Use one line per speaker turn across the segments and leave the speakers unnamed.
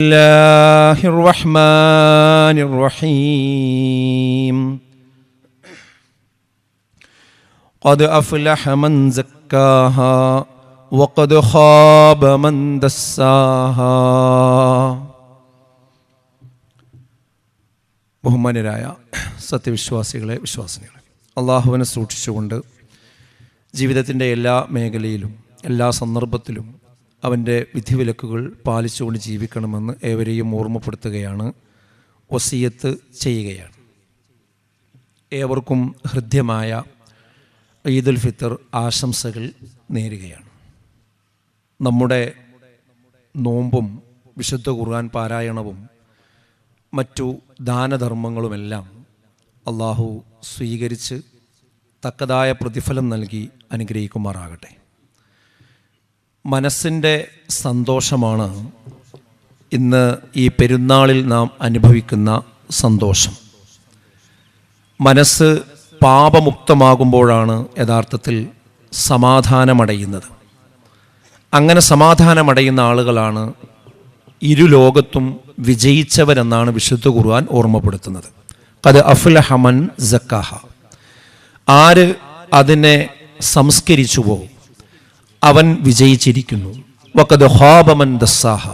الله الرحمن الرحيم قد أفلح من زكاها وقد خاب من دساها. ബഹുമാന്യരായ സത്യവിശ്വാസികളെ, വിശ്വാസിനികളെ, അള്ളാഹുവിനെ സൂക്ഷിച്ചുകൊണ്ട് ജീവിതത്തിൻ്റെ എല്ലാ മേഖലയിലും എല്ലാ സന്ദർഭത്തിലും അവൻ്റെ വിധിവിലക്കുകൾ പാലിച്ചുകൊണ്ട് ജീവിക്കണമെന്ന് ഏവരെയും ഓർമ്മപ്പെടുത്തുകയാണ്, വസിയത്ത് ചെയ്യുകയാണ്. ഏവർക്കും ഹൃദ്യമായ ഈദുൽ ഫിത്തർ ആശംസകൾ നേരുകയാണ്. നമ്മുടെ നോമ്പും വിശുദ്ധ ഖുർആൻ പാരായണവും മറ്റു ദാനധർമ്മങ്ങളുമെല്ലാം അള്ളാഹു സ്വീകരിച്ച് തക്കതായ പ്രതിഫലം നൽകി അനുഗ്രഹിക്കുമാറാകട്ടെ. മനസ്സിൻ്റെ സന്തോഷമാണ് ഇന്ന് ഈ പെരുന്നാളിൽ നാം അനുഭവിക്കുന്ന സന്തോഷം. മനസ്സ് പാപമുക്തമാകുമ്പോഴാണ് യഥാർത്ഥത്തിൽ സമാധാനമടയുന്നത്. അങ്ങനെ സമാധാനമടയുന്ന ആളുകളാണ് ഇരു ലോകത്തും വിജയിച്ചവരെന്നാണ് വിശുദ്ധ ഖുർആൻ ഓർമ്മപ്പെടുത്തുന്നത്. ഖദ് അഫ്ലഹ മൻ സക്കാഹ. ആര് അതിനെ സംസ്കരിച്ചുവോ അവൻ വിജയിച്ചിരിക്കുന്നു. വഖദ് ഖാബ മൻ ദസ്സാഹ.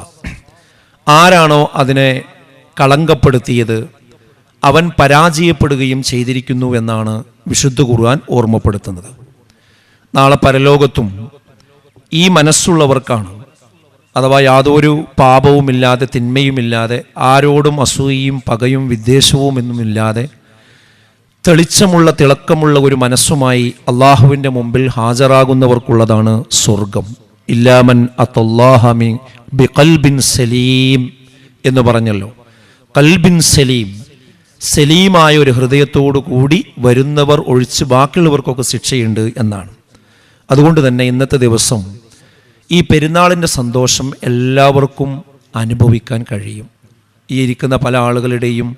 ആരാണോ അതിനെ കളങ്കപ്പെടുത്തിയത് അവൻ പരാജയപ്പെടുകയും ചെയ്തിരിക്കുന്നു എന്നാണ് വിശുദ്ധ ഖുർആൻ ഓർമ്മപ്പെടുത്തുന്നത്. നാളെ പരലോകത്തും ഈ മനസ്സുള്ളവർക്കാണ്, അഥവാ യാതൊരു പാപവുമില്ലാതെ തിന്മയുമില്ലാതെ ആരോടും അസൂയയും പകയും വിദ്വേഷവും ഒന്നുമില്ലാതെ തെളിച്ചമുള്ള തിളക്കമുള്ള ഒരു മനസ്സുമായി അള്ളാഹുവിൻ്റെ മുമ്പിൽ ഹാജരാകുന്നവർക്കുള്ളതാണ് സ്വർഗം. ഇല്ലാമൻ അത്തല്ലാഹമി ബിഖൽബിൻ സലീം എന്ന് പറഞ്ഞല്ലോ. കൽബിൻ സലീം, സലീമായ ഒരു ഹൃദയത്തോടു കൂടി വരുന്നവർ ഒഴിച്ച് ബാക്കിയുള്ളവർക്കൊക്കെ ശിക്ഷയുണ്ട് എന്നാണ്. അതുകൊണ്ട് തന്നെ ഇന്നത്തെ ദിവസം ഈ പെരുന്നാളിൻ്റെ സന്തോഷം എല്ലാവർക്കും അനുഭവിക്കാൻ കഴിയും. ഈ ഇരിക്കുന്ന പല ആളുകളുടെയും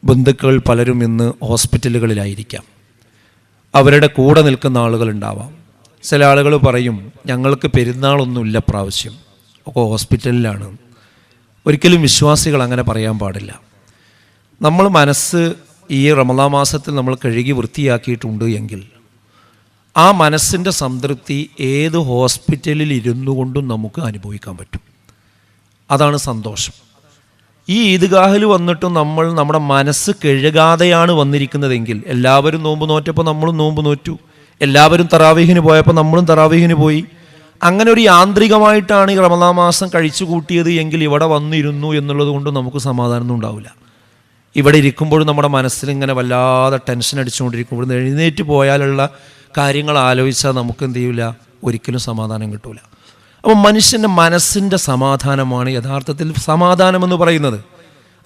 ബന്ധുക്കൾ പലരും ഇന്ന് ഹോസ്പിറ്റലുകളിലായിരിക്കാം. അവരുടെ കൂടെ നിൽക്കുന്ന ആളുകളുണ്ടാവാം. ചില ആളുകൾ പറയും, ഞങ്ങൾക്ക് പെരുന്നാളൊന്നുമില്ല പ്രാവശ്യം, ഒക്കെ ഹോസ്പിറ്റലിലാണ്. ഒരിക്കലും വിശ്വാസികൾ അങ്ങനെ പറയാൻ പാടില്ല. നമ്മൾ മനസ്സ് ഈ റമളാൻ മാസത്തിൽ നമ്മൾ കഴുകി വൃത്തിയാക്കിയിട്ടുണ്ട് എങ്കിൽ ആ മനസ്സിൻ്റെ സംതൃപ്തി ഏത് ഹോസ്പിറ്റലിൽ ഇരുന്നു കൊണ്ടും നമുക്ക് അനുഭവിക്കാൻ പറ്റും. അതാണ് സന്തോഷം. ഈ ഈദ്ഗാഹിൽ വന്നിട്ടും നമ്മൾ നമ്മുടെ മനസ്സ് കഴുകാതെയാണ് വന്നിരിക്കുന്നതെങ്കിൽ, എല്ലാവരും നോമ്പ് നോറ്റപ്പോൾ നമ്മളും നോമ്പ് നോറ്റു, എല്ലാവരും തറാവീഹിന് പോയപ്പോൾ നമ്മളും തറാവീഹിന് പോയി, അങ്ങനെ ഒരു യാന്ത്രികമായിട്ടാണ് ഈ റമളാൻ മാസം കഴിച്ചു കൂട്ടിയത് എങ്കിൽ ഇവിടെ വന്നിരുന്നു എന്നുള്ളത് കൊണ്ട് നമുക്ക് സമാധാനമൊന്നും ഉണ്ടാവില്ല. ഇവിടെ ഇരിക്കുമ്പോഴും നമ്മുടെ മനസ്സിൽ ഇങ്ങനെ വല്ലാതെ ടെൻഷൻ അടിച്ചുകൊണ്ടിരിക്കുമ്പോൾ എഴുന്നേറ്റ് പോയാലുള്ള കാര്യങ്ങൾ ആലോചിച്ചാൽ നമുക്ക് എന്ത് ചെയ്യില്ല, ഒരിക്കലും സമാധാനം കിട്ടൂല. അപ്പം മനുഷ്യൻ്റെ മനസ്സിൻ്റെ സമാധാനമാണ് യഥാർത്ഥത്തിൽ സമാധാനമെന്ന് പറയുന്നത്.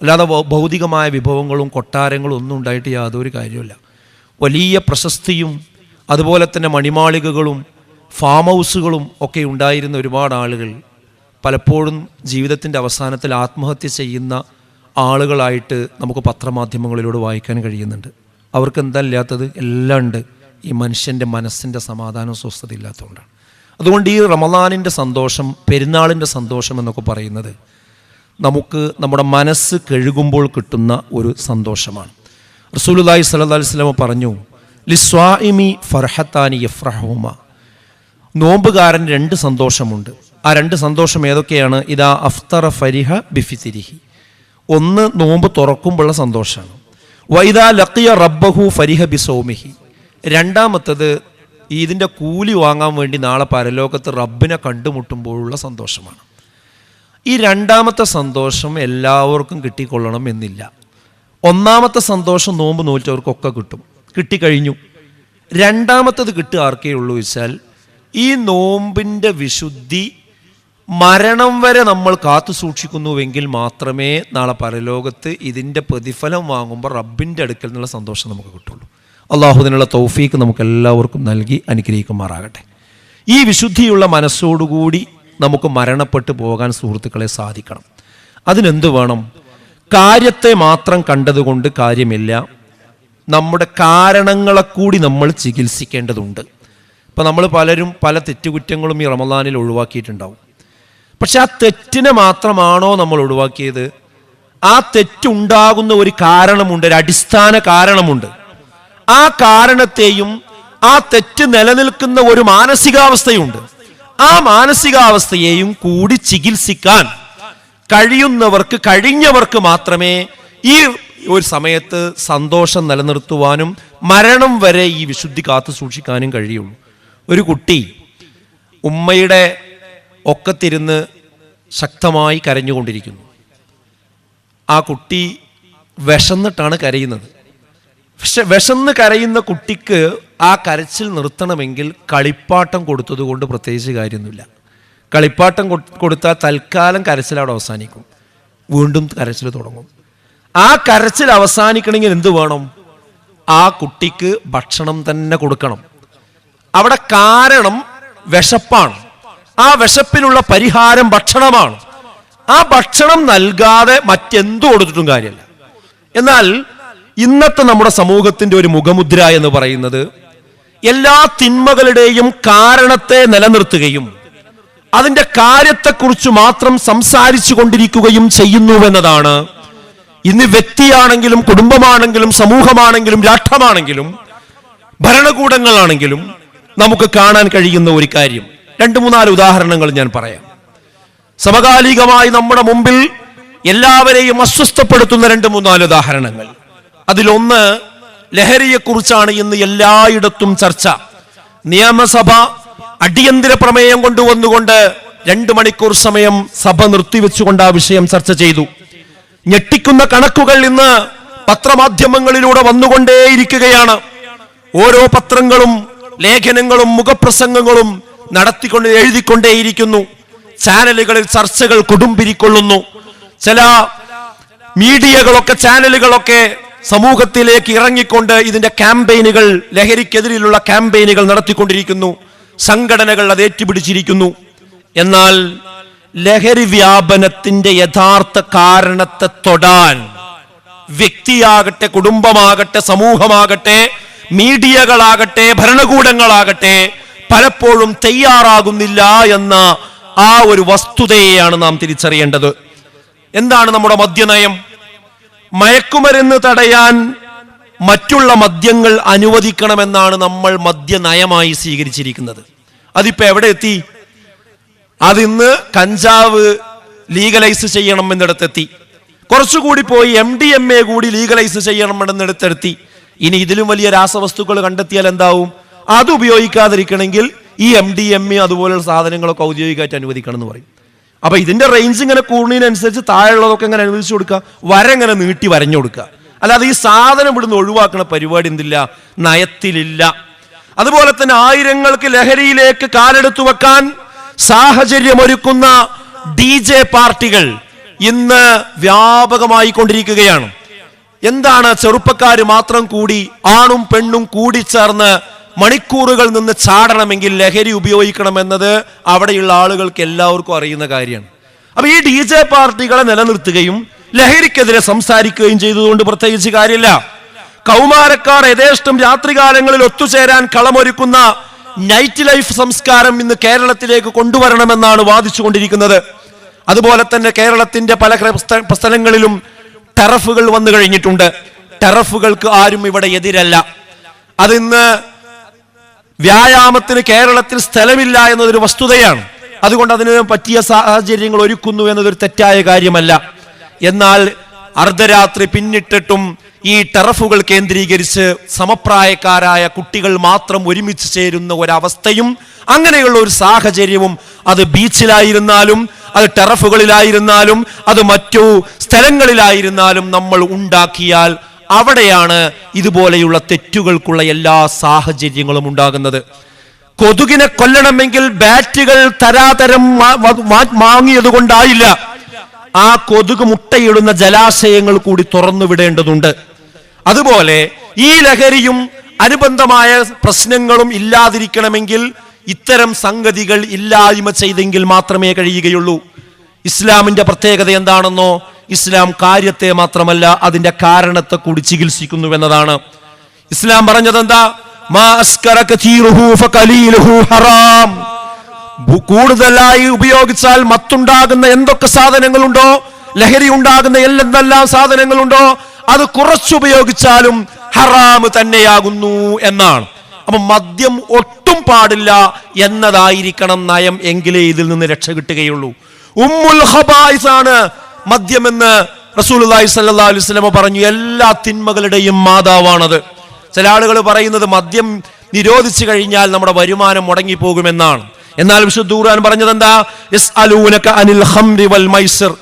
അല്ലാതെ ഭൗതികമായ വിഭവങ്ങളും കൊട്ടാരങ്ങളും ഒന്നും ഉണ്ടായിട്ട് യാതൊരു കാര്യമില്ല. വലിയ പ്രശസ്തിയും അതുപോലെ തന്നെ മണിമാളികകളും ഫാം ഹൗസുകളും ഒക്കെ ഉണ്ടായിരുന്ന ഒരുപാട് ആളുകൾ പലപ്പോഴും ജീവിതത്തിൻ്റെ അവസാനത്തിൽ ആത്മഹത്യ ചെയ്യുന്ന ആളുകളായിട്ട് നമുക്ക് പത്രമാധ്യമങ്ങളിലൂടെ വായിക്കാൻ കഴിയുന്നുണ്ട്. അവർക്ക് എന്താ ഇല്ലാത്തത്? എല്ലാം ഉണ്ട്. ഈ മനുഷ്യൻ്റെ മനസ്സിൻ്റെ സമാധാനവും സ്വസ്ഥത ഇല്ലാത്തതുകൊണ്ടാണ്. അതുകൊണ്ട് ഈ റമളാനിൻ്റെ സന്തോഷം, പെരുന്നാളിൻ്റെ സന്തോഷം എന്നൊക്കെ പറയുന്നത് നമുക്ക് നമ്മുടെ മനസ്സ് കഴുകുമ്പോൾ കിട്ടുന്ന ഒരു സന്തോഷമാണ്. റസൂലുള്ളാഹി സ്വല്ലല്ലാഹു അലൈഹി വസല്ലം പറഞ്ഞു, ലിസ്വാഇമി ഫർഹത്താനി യഫ്റഹുമ. നോമ്പുകാരൻ രണ്ട് സന്തോഷമുണ്ട്. ആ രണ്ട് സന്തോഷം ഏതൊക്കെയാണ്? ഇദാ അഫ്തറ ഫരിഹ ബിഫിത്രിഹി. ഒന്ന് നോമ്പ് തുറക്കുമ്പോഴുള്ള സന്തോഷമാണ്. വൈദാ ലഖിയ റബ്ബഹു ഫരിഹ ബിസൗമിഹി. രണ്ടാമത്തത് ഇതിൻ്റെ കൂലി വാങ്ങാൻ വേണ്ടി നാളെ പരലോകത്ത് റബ്ബിനെ കണ്ടുമുട്ടുമ്പോഴുള്ള സന്തോഷമാണ്. ഈ രണ്ടാമത്തെ സന്തോഷം എല്ലാവർക്കും കിട്ടിക്കൊള്ളണം എന്നില്ല. ഒന്നാമത്തെ സന്തോഷം നോമ്പ് നോറ്റവർക്കൊക്കെ കിട്ടും, കിട്ടിക്കഴിഞ്ഞു. രണ്ടാമത്തത് കിട്ടുക ആർക്കേ ഉള്ളൂ വെച്ചാൽ ഈ നോമ്പിൻ്റെ വിശുദ്ധി മരണം വരെ നമ്മൾ കാത്തു സൂക്ഷിക്കുന്നുവെങ്കിൽ മാത്രമേ നാളെ പരലോകത്ത് ഇതിൻ്റെ പ്രതിഫലം വാങ്ങുമ്പോൾ റബ്ബിൻ്റെ അടുക്കൽ നിന്നുള്ള സന്തോഷം നമുക്ക് കിട്ടുള്ളൂ. അള്ളാഹു അതിനുള്ള തൗഫീക്ക് നമുക്ക് എല്ലാവർക്കും നൽകി അനുഗ്രഹിക്കുമാറാകട്ടെ. ഈ വിശുദ്ധിയുള്ള മനസ്സോടുകൂടി നമുക്ക് മരണപ്പെട്ടു പോകാൻ സുഹൃത്തുക്കളെ സാധിക്കണം. അതിനെന്ത് വേണം? കാര്യത്തെ മാത്രം കണ്ടതുകൊണ്ട് കാര്യമില്ല, നമ്മുടെ കാരണങ്ങളെ കൂടി നമ്മൾ ചികിത്സിക്കേണ്ടതുണ്ട്. ഇപ്പോൾ നമ്മൾ പലരും പല തെറ്റുകുറ്റങ്ങളും ഈ റമളാനിൽ ഒഴിവാക്കിയിട്ടുണ്ടാവും. പക്ഷെ ആ തെറ്റിനെ മാത്രമാണോ നമ്മൾ ഒഴിവാക്കിയത്? ആ തെറ്റുണ്ടാകുന്ന ഒരു കാരണമുണ്ട്, ഒരു അടിസ്ഥാന കാരണമുണ്ട്. ആ കാരണത്തെയും ആ തെറ്റ് നിലനിൽക്കുന്ന ഒരു മാനസികാവസ്ഥയുണ്ട്. ആ മാനസികാവസ്ഥയെയും കൂടി ചികിത്സിക്കാൻ കഴിഞ്ഞവർക്ക് മാത്രമേ ഈ ഒരു സമയത്ത് സന്തോഷം നിലനിർത്തുവാനും മരണം വരെ ഈ വിശുദ്ധി കാത്തു സൂക്ഷിക്കാനും കഴിയുള്ളൂ. ഒരു കുട്ടി ഉമ്മയുടെ ഒക്കത്തിരുന്ന് ശക്തമായി കരഞ്ഞുകൊണ്ടിരിക്കുന്നു. ആ കുട്ടി വിശന്നിട്ടാണ് കരയുന്നത്. പക്ഷെ വിശന്ന് കരയുന്ന കുട്ടിക്ക് ആ കരച്ചിൽ നിർത്തണമെങ്കിൽ കളിപ്പാട്ടം കൊടുത്തത് കൊണ്ട് പ്രത്യേകിച്ച് കാര്യമൊന്നുമില്ല. കളിപ്പാട്ടം കൊടുത്താൽ തൽക്കാലം കരച്ചിൽ അവിടെ അവസാനിക്കും, വീണ്ടും കരച്ചിൽ തുടങ്ങും. ആ കരച്ചിൽ അവസാനിക്കണമെങ്കിൽ എന്ത് വേണം? ആ കുട്ടിക്ക് ഭക്ഷണം തന്നെ കൊടുക്കണം. അവിടെ കാരണം വിശപ്പാണ്. ആ വിശപ്പിനുള്ള പരിഹാരം ഭക്ഷണമാണ്. ആ ഭക്ഷണം നൽകാതെ മറ്റെന്തു കൊടുത്തിട്ടും കാര്യമല്ല. എന്നാൽ ഇന്നത്തെ നമ്മുടെ സമൂഹത്തിന്റെ ഒരു മുഖമുദ്ര എന്ന് പറയുന്നത് എല്ലാ തിന്മകളുടെയും കാരണത്തെ നിലനിർത്തുകയും അതിന്റെ കാര്യത്തെക്കുറിച്ച് മാത്രം സംസാരിച്ചു കൊണ്ടിരിക്കുകയും ചെയ്യുന്നുവെന്നതാണ്. ഇന്ന് വ്യക്തിയാണെങ്കിലും കുടുംബമാണെങ്കിലും സമൂഹമാണെങ്കിലും രാഷ്ട്രമാണെങ്കിലും ഭരണകൂടങ്ങളാണെങ്കിലും നമുക്ക് കാണാൻ കഴിയുന്ന ഒരു കാര്യം. 2-3 ഉദാഹരണങ്ങൾ ഞാൻ പറയാം. സമകാലികമായി നമ്മുടെ മുമ്പിൽ എല്ലാവരെയും അസ്വസ്ഥപ്പെടുത്തുന്ന 2-3 ഉദാഹരണങ്ങൾ. അതിലൊന്ന് ലഹരിയെക്കുറിച്ചാണ് ഇന്ന് എല്ലായിടത്തും ചർച്ച. നിയമസഭ അടിയന്തര പ്രമേയം കൊണ്ടുവന്നുകൊണ്ട് 2 മണിക്കൂർ സമയം സഭ നിർത്തിവെച്ചുകൊണ്ട് ആ വിഷയം ചർച്ച ചെയ്തു. ഞെട്ടിക്കുന്ന കണക്കുകൾ ഇന്ന് പത്രമാധ്യമങ്ങളിലൂടെ വന്നുകൊണ്ടേയിരിക്കുകയാണ്. ഓരോ പത്രങ്ങളും ലേഖനങ്ങളും മുഖപ്രസംഗങ്ങളും എഴുതിക്കൊണ്ടേയിരിക്കുന്നു. ചാനലുകളിൽ ചർച്ചകൾ കൊടുമ്പിരിക്കൊള്ളുന്നു. ചില ചാനലുകളൊക്കെ സമൂഹത്തിലേക്ക് ഇറങ്ങിക്കൊണ്ട് ഇതിന്റെ ക്യാമ്പയിനുകൾ, ലഹരിക്കെതിരെയുള്ള ക്യാമ്പയിനുകൾ നടത്തിക്കൊണ്ടിരിക്കുന്നു. സംഘടനകൾ അത് ഏറ്റുപിടിച്ചിരിക്കുന്നു. എന്നാൽ ലഹരി വ്യാപനത്തിന്റെ യഥാർത്ഥ കാരണത്തെ തൊടാൻ വ്യക്തിയാകട്ടെ, കുടുംബമാകട്ടെ, സമൂഹമാകട്ടെ, മീഡിയകളാകട്ടെ, ഭരണകൂടങ്ങളാകട്ടെ പലപ്പോഴും തയ്യാറാകുന്നില്ല എന്ന ആ ഒരു വസ്തുതയെയാണ് നാം തിരിച്ചറിയേണ്ടത്. എന്താണ് നമ്മുടെ മദ്യനയം? മയക്കുമരുന്ന് തടയാൻ മറ്റുള്ള മദ്യങ്ങൾ അനുവദിക്കണമെന്നാണ് നമ്മൾ മദ്യനയമായി സ്വീകരിച്ചിരിക്കുന്നത്. അതിപ്പോ എവിടെ എത്തി? അതിന്ന് കഞ്ചാവ് ലീഗലൈസ് ചെയ്യണം എന്നിടത്തെത്തി. കുറച്ചുകൂടി പോയി MDMA കൂടി ലീഗലൈസ് ചെയ്യണം എന്നിടത്തെത്തി. ഇനി ഇതിലും വലിയ രാസവസ്തുക്കൾ കണ്ടെത്തിയാൽ എന്താവും? അത് ഉപയോഗിക്കാതിരിക്കണമെങ്കിൽ ഈ MDMA അതുപോലുള്ള സാധനങ്ങളൊക്കെ ഔദ്യോഗികമായിട്ട് അനുവദിക്കണം എന്ന് പറയും. അപ്പൊ ഇതിന്റെ റേഞ്ച് ഇങ്ങനെ കൂടുന്നതിനനുസരിച്ച് താഴെയുള്ളതൊക്കെ ഇങ്ങനെ അനുവദിച്ചു കൊടുക്കുക, വരങ്ങനെ നീട്ടി വരഞ്ഞു കൊടുക്കുക. അല്ലാതെ ഈ സാധനം ഇവിടുന്ന് ഒഴിവാക്കുന്ന പരിപാടി എന്തില്ല, നയത്തിലില്ല. അതുപോലെ തന്നെ ആയിരങ്ങൾക്ക് ലഹരിയിലേക്ക് കാലെടുത്തു വെക്കാൻ സാഹചര്യമൊരുക്കുന്ന DJ പാർട്ടികൾ ഇന്ന് വ്യാപകമായി കൊണ്ടിരിക്കുകയാണ്. എന്താണ്? ചെറുപ്പക്കാർ മാത്രം കൂടി, ആണും പെണ്ണും കൂടി ചേർന്ന് മണിക്കൂറുകൾ നിന്ന് ചാടണമെങ്കിൽ ലഹരി ഉപയോഗിക്കണമെന്നത് അവിടെയുള്ള ആളുകൾക്ക് എല്ലാവർക്കും അറിയുന്ന കാര്യമാണ്. അപ്പൊ ഈ DJ പാർട്ടികളെ നിലനിർത്തുകയും ലഹരിക്കെതിരെ സംസാരിക്കുകയും ചെയ്തതുകൊണ്ട് പ്രത്യേകിച്ച് കാര്യമില്ല. കൗമാരക്കാർ യഥേഷ്ടം രാത്രികാലങ്ങളിൽ ഒത്തുചേരാൻ കളമൊരുക്കുന്ന നൈറ്റ് ലൈഫ് സംസ്കാരം ഇന്ന് കേരളത്തിലേക്ക് കൊണ്ടുവരണമെന്നാണ് വാദിച്ചുകൊണ്ടിരിക്കുന്നത്. അതുപോലെ തന്നെ കേരളത്തിന്റെ പല സ്ഥലങ്ങളിലും ടെറഫുകൾ വന്നു കഴിഞ്ഞിട്ടുണ്ട്. ടെറഫുകൾക്ക് ആരും ഇവിടെ എതിരല്ല. അതിന്ന് വ്യായാമത്തിന് കേരളത്തിൽ സ്ഥലമില്ല എന്നതൊരു വസ്തുതയാണ്. അതുകൊണ്ട് അതിന് പറ്റിയ സാഹചര്യങ്ങൾ ഒരുക്കുന്നു എന്നതൊരു തെറ്റായ കാര്യമല്ല. എന്നാൽ അർദ്ധരാത്രി പിന്നിട്ടിട്ടും ഈ ടെറഫുകൾ കേന്ദ്രീകരിച്ച് സമപ്രായക്കാരായ കുട്ടികൾ മാത്രം ഒരുമിച്ച് ചേരുന്ന ഒരവസ്ഥയും അങ്ങനെയുള്ള ഒരു സാഹചര്യവും അത് ബീച്ചിലായിരുന്നാലും അത് ടെറഫുകളിലായിരുന്നാലും അത് മറ്റു സ്ഥലങ്ങളിലായിരുന്നാലും നമ്മൾ ഉണ്ടാക്കിയാൽ അവിടെയാണ് ഇതുപോലെയുള്ള തെറ്റുകൾക്കുള്ള എല്ലാ സാഹചര്യങ്ങളും ഉണ്ടാകുന്നത്. കൊതുകിനെ കൊല്ലണമെങ്കിൽ ബാറ്റുകൾ തരാതരം വാങ്ങിയത് കൊണ്ടായില്ല. ആ കൊതുക് മുട്ടയിടുന്ന ജലാശയങ്ങൾ കൂടി തുറന്നു വിടേണ്ടതുണ്ട്. അതുപോലെ ഈ ലഹരിയും അനുബന്ധമായ പ്രശ്നങ്ങളും ഇല്ലാതിരിക്കണമെങ്കിൽ ഇത്തരം സംഗതികൾ ഇല്ലായ്മ ചെയ്തെങ്കിൽ മാത്രമേ കഴിയുകയുള്ളൂ. ഇസ്ലാമിന്റെ പ്രത്യേകത എന്താണെന്നോ? ഇസ്ലാം കാര്യത്തെ മാത്രമല്ല അതിന്റെ കാരണത്തെ കൂടി ചികിത്സിക്കുന്നു എന്നതാണ്. ഇസ്ലാം പറഞ്ഞത് എന്താ? മാ അസ്കറ കതീറുഹു ഫഖലീലുഹു ഹറാം. കൂടുതലായി ഉപയോഗിച്ചാൽ മത്തുണ്ടാകുന്ന എന്തൊക്കെ സാധനങ്ങളുണ്ടോ, ലഹരി ഉണ്ടാകുന്ന എന്തെല്ലാം സാധനങ്ങളുണ്ടോ, അത് കുറച്ചുപയോഗിച്ചാലും ഹറാമ് തന്നെയാകുന്നു എന്നാണ്. അപ്പൊ മദ്യം ഒട്ടും പാടില്ല എന്നതായിരിക്കണം നയം, എങ്കിലേ ഇതിൽ നിന്ന് രക്ഷ കിട്ടുകയുള്ളൂ. ഉമ്മുൽ ഖബായിസ് ആണ് മദ്യമെന്ന് റസൂലുള്ളാഹി സ്വല്ലല്ലാഹു അലൈഹി വസല്ലം പറഞ്ഞു. എല്ലാ തിന്മകളുടെയും മാതാവാണത്. ചില ആളുകൾ പറയുന്നത് മദ്യം നിരോധിച്ചു കഴിഞ്ഞാൽ നമ്മുടെ വരുമാനം മുടങ്ങിപ്പോകുമെന്നാണ്. എന്നാൽ വിശുദ്ധ ഖുർആൻ പറഞ്ഞത് എന്താ? യസ്അലൂനക അനിൽ ഖംരി വൽ മൈസിർ,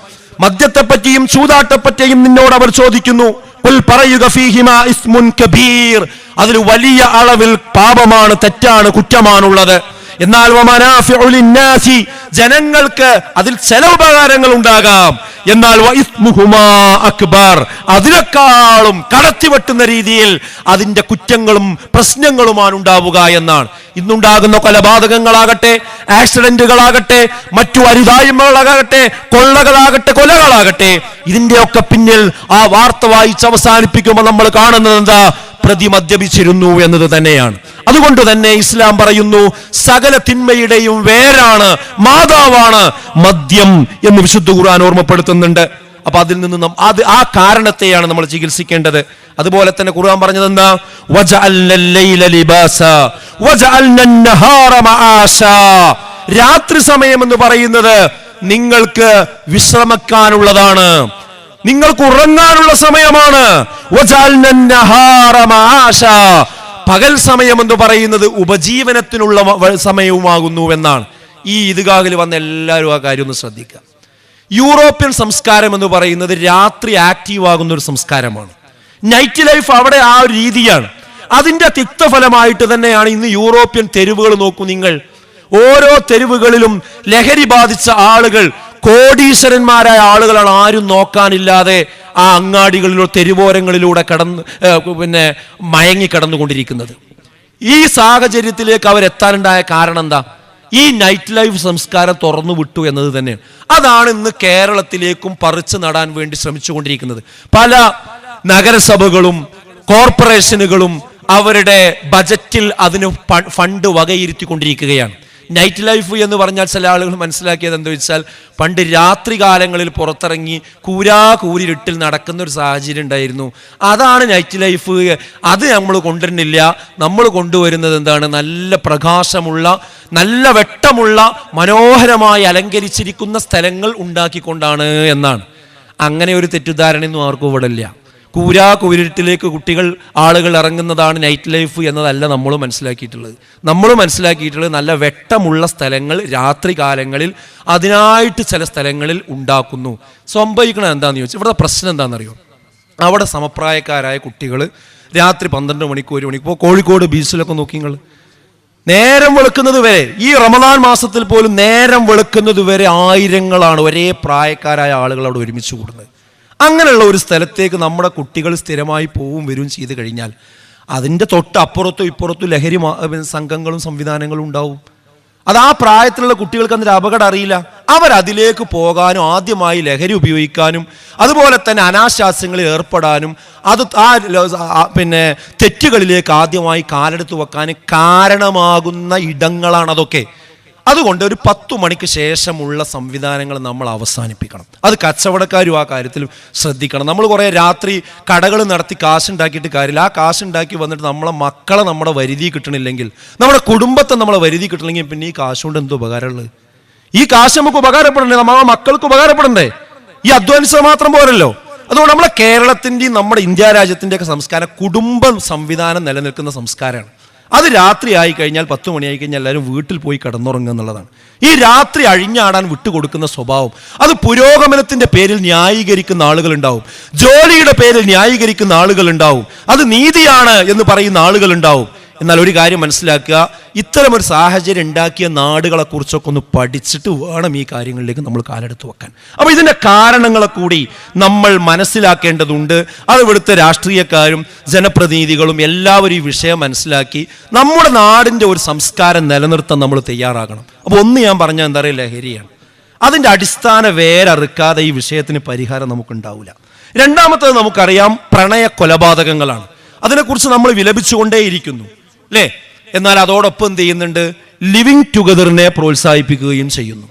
മദ്യത്തെപ്പറ്റിയും ചൂതാട്ടപ്പറ്റിയും നിന്നോട് അവർ ചോദിക്കുന്നു. ഖുൽ പറയുക ഫീഹിമാ ഇസ്മുൻ കബീർ, അതിൽ വലിയ അളവിൽ പാപമാണ്, തെറ്റാണ്, കുറ്റമാണുള്ളത്. എന്നാൽ വമനാഫിഉ ലിന്നാസി, ജനങ്ങൾക്ക് അതിൽ ചില ഉപകാരങ്ങൾ ഉണ്ടാകാം. എന്നാൽ വഇസ്മുഹുമാ അക്ബർ, അതിനേക്കാളും കടത്തിവെട്ടുന്ന രീതിയിൽ അതിന്റെ കുറ്റങ്ങളും പ്രശ്നങ്ങളുമാണ് ഉണ്ടാവുക എന്നാണ്. ഇന്നുണ്ടാകുന്ന കൊലപാതകങ്ങളാകട്ടെ, ആക്സിഡന്റുകളാകട്ടെ, മറ്റു അരുതായ്മകളാകട്ടെ, കൊള്ളകളാകട്ടെ, കൊലകളാകട്ടെ, ഇതിന്റെയൊക്കെ പിന്നിൽ ആ വാർത്ത വായിച്ച് അവസാനിപ്പിക്കുമ്പോൾ നമ്മൾ കാണുന്നത് എന്താ? പ്രതി മദ്യപിച്ചിരുന്നു എന്നത് തന്നെയാണ്. അതുകൊണ്ട് തന്നെ ഇസ്ലാം പറയുന്നു സകല തിന്മയുടെയും വേരാണ്, മാതാവാണ് മദ്യം എന്ന് വിശുദ്ധ ഖുർആൻ ഓർമ്മപ്പെടുത്തുന്നുണ്ട്. അപ്പൊ അതിൽ നിന്ന് ആ കാരണത്തെയാണ് നമ്മൾ ചികിത്സിക്കേണ്ടത്. അതുപോലെ തന്നെ ഖുർആൻ പറഞ്ഞത് എന്താ? വജഅൽനൽ ലൈല ലിബാസ വജഅൽനൻ നഹാറ മആശ, രാത്രി സമയം എന്ന് പറയുന്നത് നിങ്ങൾക്ക് വിശ്രമിക്കാനുള്ളതാണ്, നിങ്ങൾക്ക് ഉറങ്ങാനുള്ള സമയമാണ്. വജഅൽനൻ നഹാറ മആശ, പകൽ സമയം എന്ന് പറയുന്നത് ഉപജീവനത്തിനുള്ള സമയവുമാകുന്നു എന്നാണ്. ഈ ഈദ്ഗാഹിൽ വന്ന എല്ലാവരും ആ കാര്യം ഒന്ന് ശ്രദ്ധിക്കുക. യൂറോപ്യൻ സംസ്കാരം എന്ന് പറയുന്നത് രാത്രി ആക്റ്റീവ് ആകുന്ന ഒരു സംസ്കാരമാണ്. നൈറ്റ് ലൈഫ് അവിടെ ആ ഒരു രീതിയാണ്. അതിന്റെ തിക്തഫലമായിട്ട് തന്നെയാണ് ഇന്ന് യൂറോപ്യൻ തെരുവുകൾ നോക്കൂ നിങ്ങൾ. ഓരോ തെരുവുകളിലും ലഹരി ബാധിച്ച ആളുകൾ, കോടീശ്വരന്മാരായ ആളുകളാണ്, ആരും നോക്കാനില്ലാതെ ആ അങ്ങാടികളിലോ തെരുവോരങ്ങളിലൂടെ മയങ്ങി കടന്നുകൊണ്ടിരിക്കുന്നത്. ഈ സാഹചര്യത്തിലേക്ക് അവരെത്താനുണ്ടായ കാരണം എന്താ? ഈ നൈറ്റ് ലൈഫ് സംസ്കാരം തുറന്നു വിട്ടു എന്നത് തന്നെയാണ്. അതാണ് ഇന്ന് കേരളത്തിലേക്കും പറിച്ചു നടാൻ വേണ്ടി ശ്രമിച്ചുകൊണ്ടിരിക്കുന്നത്. പല നഗരസഭകളും കോർപ്പറേഷനുകളും അവരുടെ ബജറ്റിൽ അതിന് ഫണ്ട് വകയിരുത്തിക്കൊണ്ടിരിക്കുകയാണ്. നൈറ്റ് ലൈഫ് എന്ന് പറഞ്ഞാൽ ചില ആളുകൾ മനസ്സിലാക്കിയത് എന്താ വെച്ചാൽ, പണ്ട് രാത്രി കാലങ്ങളിൽ പുറത്തിറങ്ങി കൂരിരുട്ടിൽ നടക്കുന്ന ഒരു സാഹചര്യം ഉണ്ടായിരുന്നു. അതാണ് നൈറ്റ് ലൈഫ്. അത് നമ്മൾ കൊണ്ടുവരുന്നില്ല. നമ്മൾ കൊണ്ടുവരുന്നത് എന്താണ്? നല്ല പ്രകാശമുള്ള, നല്ല വെട്ടമുള്ള, മനോഹരമായി അലങ്കരിച്ചിരിക്കുന്ന സ്ഥലങ്ങൾ ഉണ്ടാക്കിക്കൊണ്ടാണ് എന്നാണ്. അങ്ങനെ ഒരു തെറ്റിദ്ധാരണയൊന്നും ആർക്കും ഇവിടെ ഇല്ല. കൂരിരുട്ടിലേക്ക് ആളുകൾ ഇറങ്ങുന്നതാണ് നൈറ്റ് ലൈഫ് എന്നതല്ല നമ്മൾ മനസ്സിലാക്കിയിട്ടുള്ളത്. നമ്മൾ മനസ്സിലാക്കിയിട്ടുള്ളത് നല്ല വെട്ടമുള്ള സ്ഥലങ്ങൾ രാത്രി കാലങ്ങളിൽ അതിനായിട്ട് ചില സ്ഥലങ്ങളിൽ ഉണ്ടാക്കുന്നു. സംഭവിക്കണം എന്താണെന്ന് ചോദിച്ചാൽ, ഇവിടുത്തെ പ്രശ്നം എന്താണെന്നറിയോ? അവിടെ സമപ്രായക്കാരായ കുട്ടികൾ രാത്രി 12 മണിക്ക് 1 മണിക്ക്, ഇപ്പോൾ കോഴിക്കോട് ബീച്ചിലൊക്കെ നോക്കി നിങ്ങൾ, നേരം വെളുക്കുന്നത് വരെ, ഈ റമദാൻ മാസത്തിൽ പോലും നേരം വെളുക്കുന്നത് വരെ ആയിരങ്ങളാണ് ഒരേ പ്രായക്കാരായ ആളുകൾ അവിടെ ഒരുമിച്ച് കൂടുന്നത്. അങ്ങനെയുള്ള ഒരു സ്ഥലത്തേക്ക് നമ്മുടെ കുട്ടികൾ സ്ഥിരമായി പോവും വരും ചെയ്ത് കഴിഞ്ഞാൽ അതിൻ്റെ തൊട്ട് അപ്പുറത്തും ഇപ്പുറത്തും ലഹരി സംഘങ്ങളും സംവിധാനങ്ങളും ഉണ്ടാവും. അത് ആ പ്രായത്തിലുള്ള കുട്ടികൾക്ക് അതിൻ്റെ അപകടം അറിയില്ല. അവരതിലേക്ക് പോകാനും ആദ്യമായി ലഹരി ഉപയോഗിക്കാനും അതുപോലെ തന്നെ അനാശാസ്യങ്ങളിൽ ഏർപ്പെടാനും തെറ്റുകളിലേക്ക് ആദ്യമായി കാലെടുത്ത് വെക്കാനും കാരണമാകുന്ന ഇടങ്ങളാണ് അതൊക്കെ. അതുകൊണ്ട് ഒരു 10 മണിക്ക് ശേഷമുള്ള സംവിധാനങ്ങൾ നമ്മൾ അവസാനിപ്പിക്കണം. അത് കച്ചവടക്കാരും ആ കാര്യത്തിൽ ശ്രദ്ധിക്കണം. നമ്മൾ കുറേ രാത്രി കടകൾ നടത്തി കാശുണ്ടാക്കിയിട്ട് കാര്യമില്ല. ആ കാശുണ്ടാക്കി വന്നിട്ട് നമ്മളെ മക്കളെ നമ്മുടെ വരുതി കിട്ടണില്ലെങ്കിൽ, നമ്മുടെ കുടുംബത്തെ നമ്മളെ വരുതി കിട്ടണമെങ്കിൽ പിന്നെ ഈ കാശ് കൊണ്ട് എന്തോ ഉപകാരമുള്ളത്? ഈ കാശ് നമുക്ക് ഉപകാരപ്പെടണ്ടേ? നമ്മളെ മക്കൾക്ക് ഉപകാരപ്പെടണ്ടേ? ഈ അധ്വാനിച്ചാൽ മാത്രം പോരല്ലോ. അതുകൊണ്ട് നമ്മളെ കേരളത്തിൻ്റെയും നമ്മുടെ ഇന്ത്യ രാജ്യത്തിൻ്റെയൊക്കെ സംസ്കാരം കുടുംബ സംവിധാനം നിലനിൽക്കുന്ന സംസ്കാരമാണ്. അത് രാത്രി ആയി കഴിഞ്ഞാൽ 10 മണിയായി കഴിഞ്ഞാൽ എല്ലാവരും വീട്ടിൽ പോയി കിടന്നുറങ്ങുക എന്നുള്ളതാണ്. ഈ രാത്രി അഴിഞ്ഞാടാൻ വിട്ടുകൊടുക്കുന്ന സ്വഭാവം അത് പുരോഗമനത്തിന്റെ പേരിൽ ന്യായീകരിക്കുന്ന ആളുകളുണ്ടാവും, ജോലിയുടെ പേരിൽ ന്യായീകരിക്കുന്ന ആളുകളുണ്ടാവും, അത് നീതിയാണ് എന്ന് പറയുന്ന ആളുകളുണ്ടാവും. എന്നാൽ ഒരു കാര്യം മനസ്സിലാക്കുക, ഇത്തരമൊരു സാഹചര്യം ഉണ്ടാക്കിയ നാടുകളെ കുറിച്ചൊക്കെ ഒന്ന് പഠിച്ചിട്ട് വേണം ഈ കാര്യങ്ങളിലേക്ക് നമ്മൾ കാലെടുത്ത് വെക്കാൻ. അപ്പോൾ ഇതിൻ്റെ കാരണങ്ങളെ കൂടി നമ്മൾ മനസ്സിലാക്കേണ്ടതുണ്ട്. അത് ഇവിടുത്തെ രാഷ്ട്രീയക്കാരും ജനപ്രതിനിധികളും എല്ലാവരും ഈ വിഷയം മനസ്സിലാക്കി നമ്മുടെ നാടിൻ്റെ ഒരു സംസ്കാരം നിലനിർത്താൻ നമ്മൾ തയ്യാറാകണം. അപ്പോൾ ഒന്ന് ഞാൻ പറഞ്ഞാൽ എന്താ പറയുക, ലഹരിയാണ്. അതിൻ്റെ അടിസ്ഥാന വേരറുക്കാതെ ഈ വിഷയത്തിന് പരിഹാരം നമുക്കുണ്ടാവില്ല. രണ്ടാമത്തത് നമുക്കറിയാം, പ്രണയ കൊലപാതകങ്ങളാണ്. അതിനെക്കുറിച്ച് നമ്മൾ വിലപിച്ചുകൊണ്ടേയിരിക്കുന്നു അല്ലേ? എന്നാൽ അതോടൊപ്പം എന്ത് ചെയ്യുന്നുണ്ട്? ലിവിങ് ടുഗദറിനെ പ്രോത്സാഹിപ്പിക്കുകയും ചെയ്യുന്നു.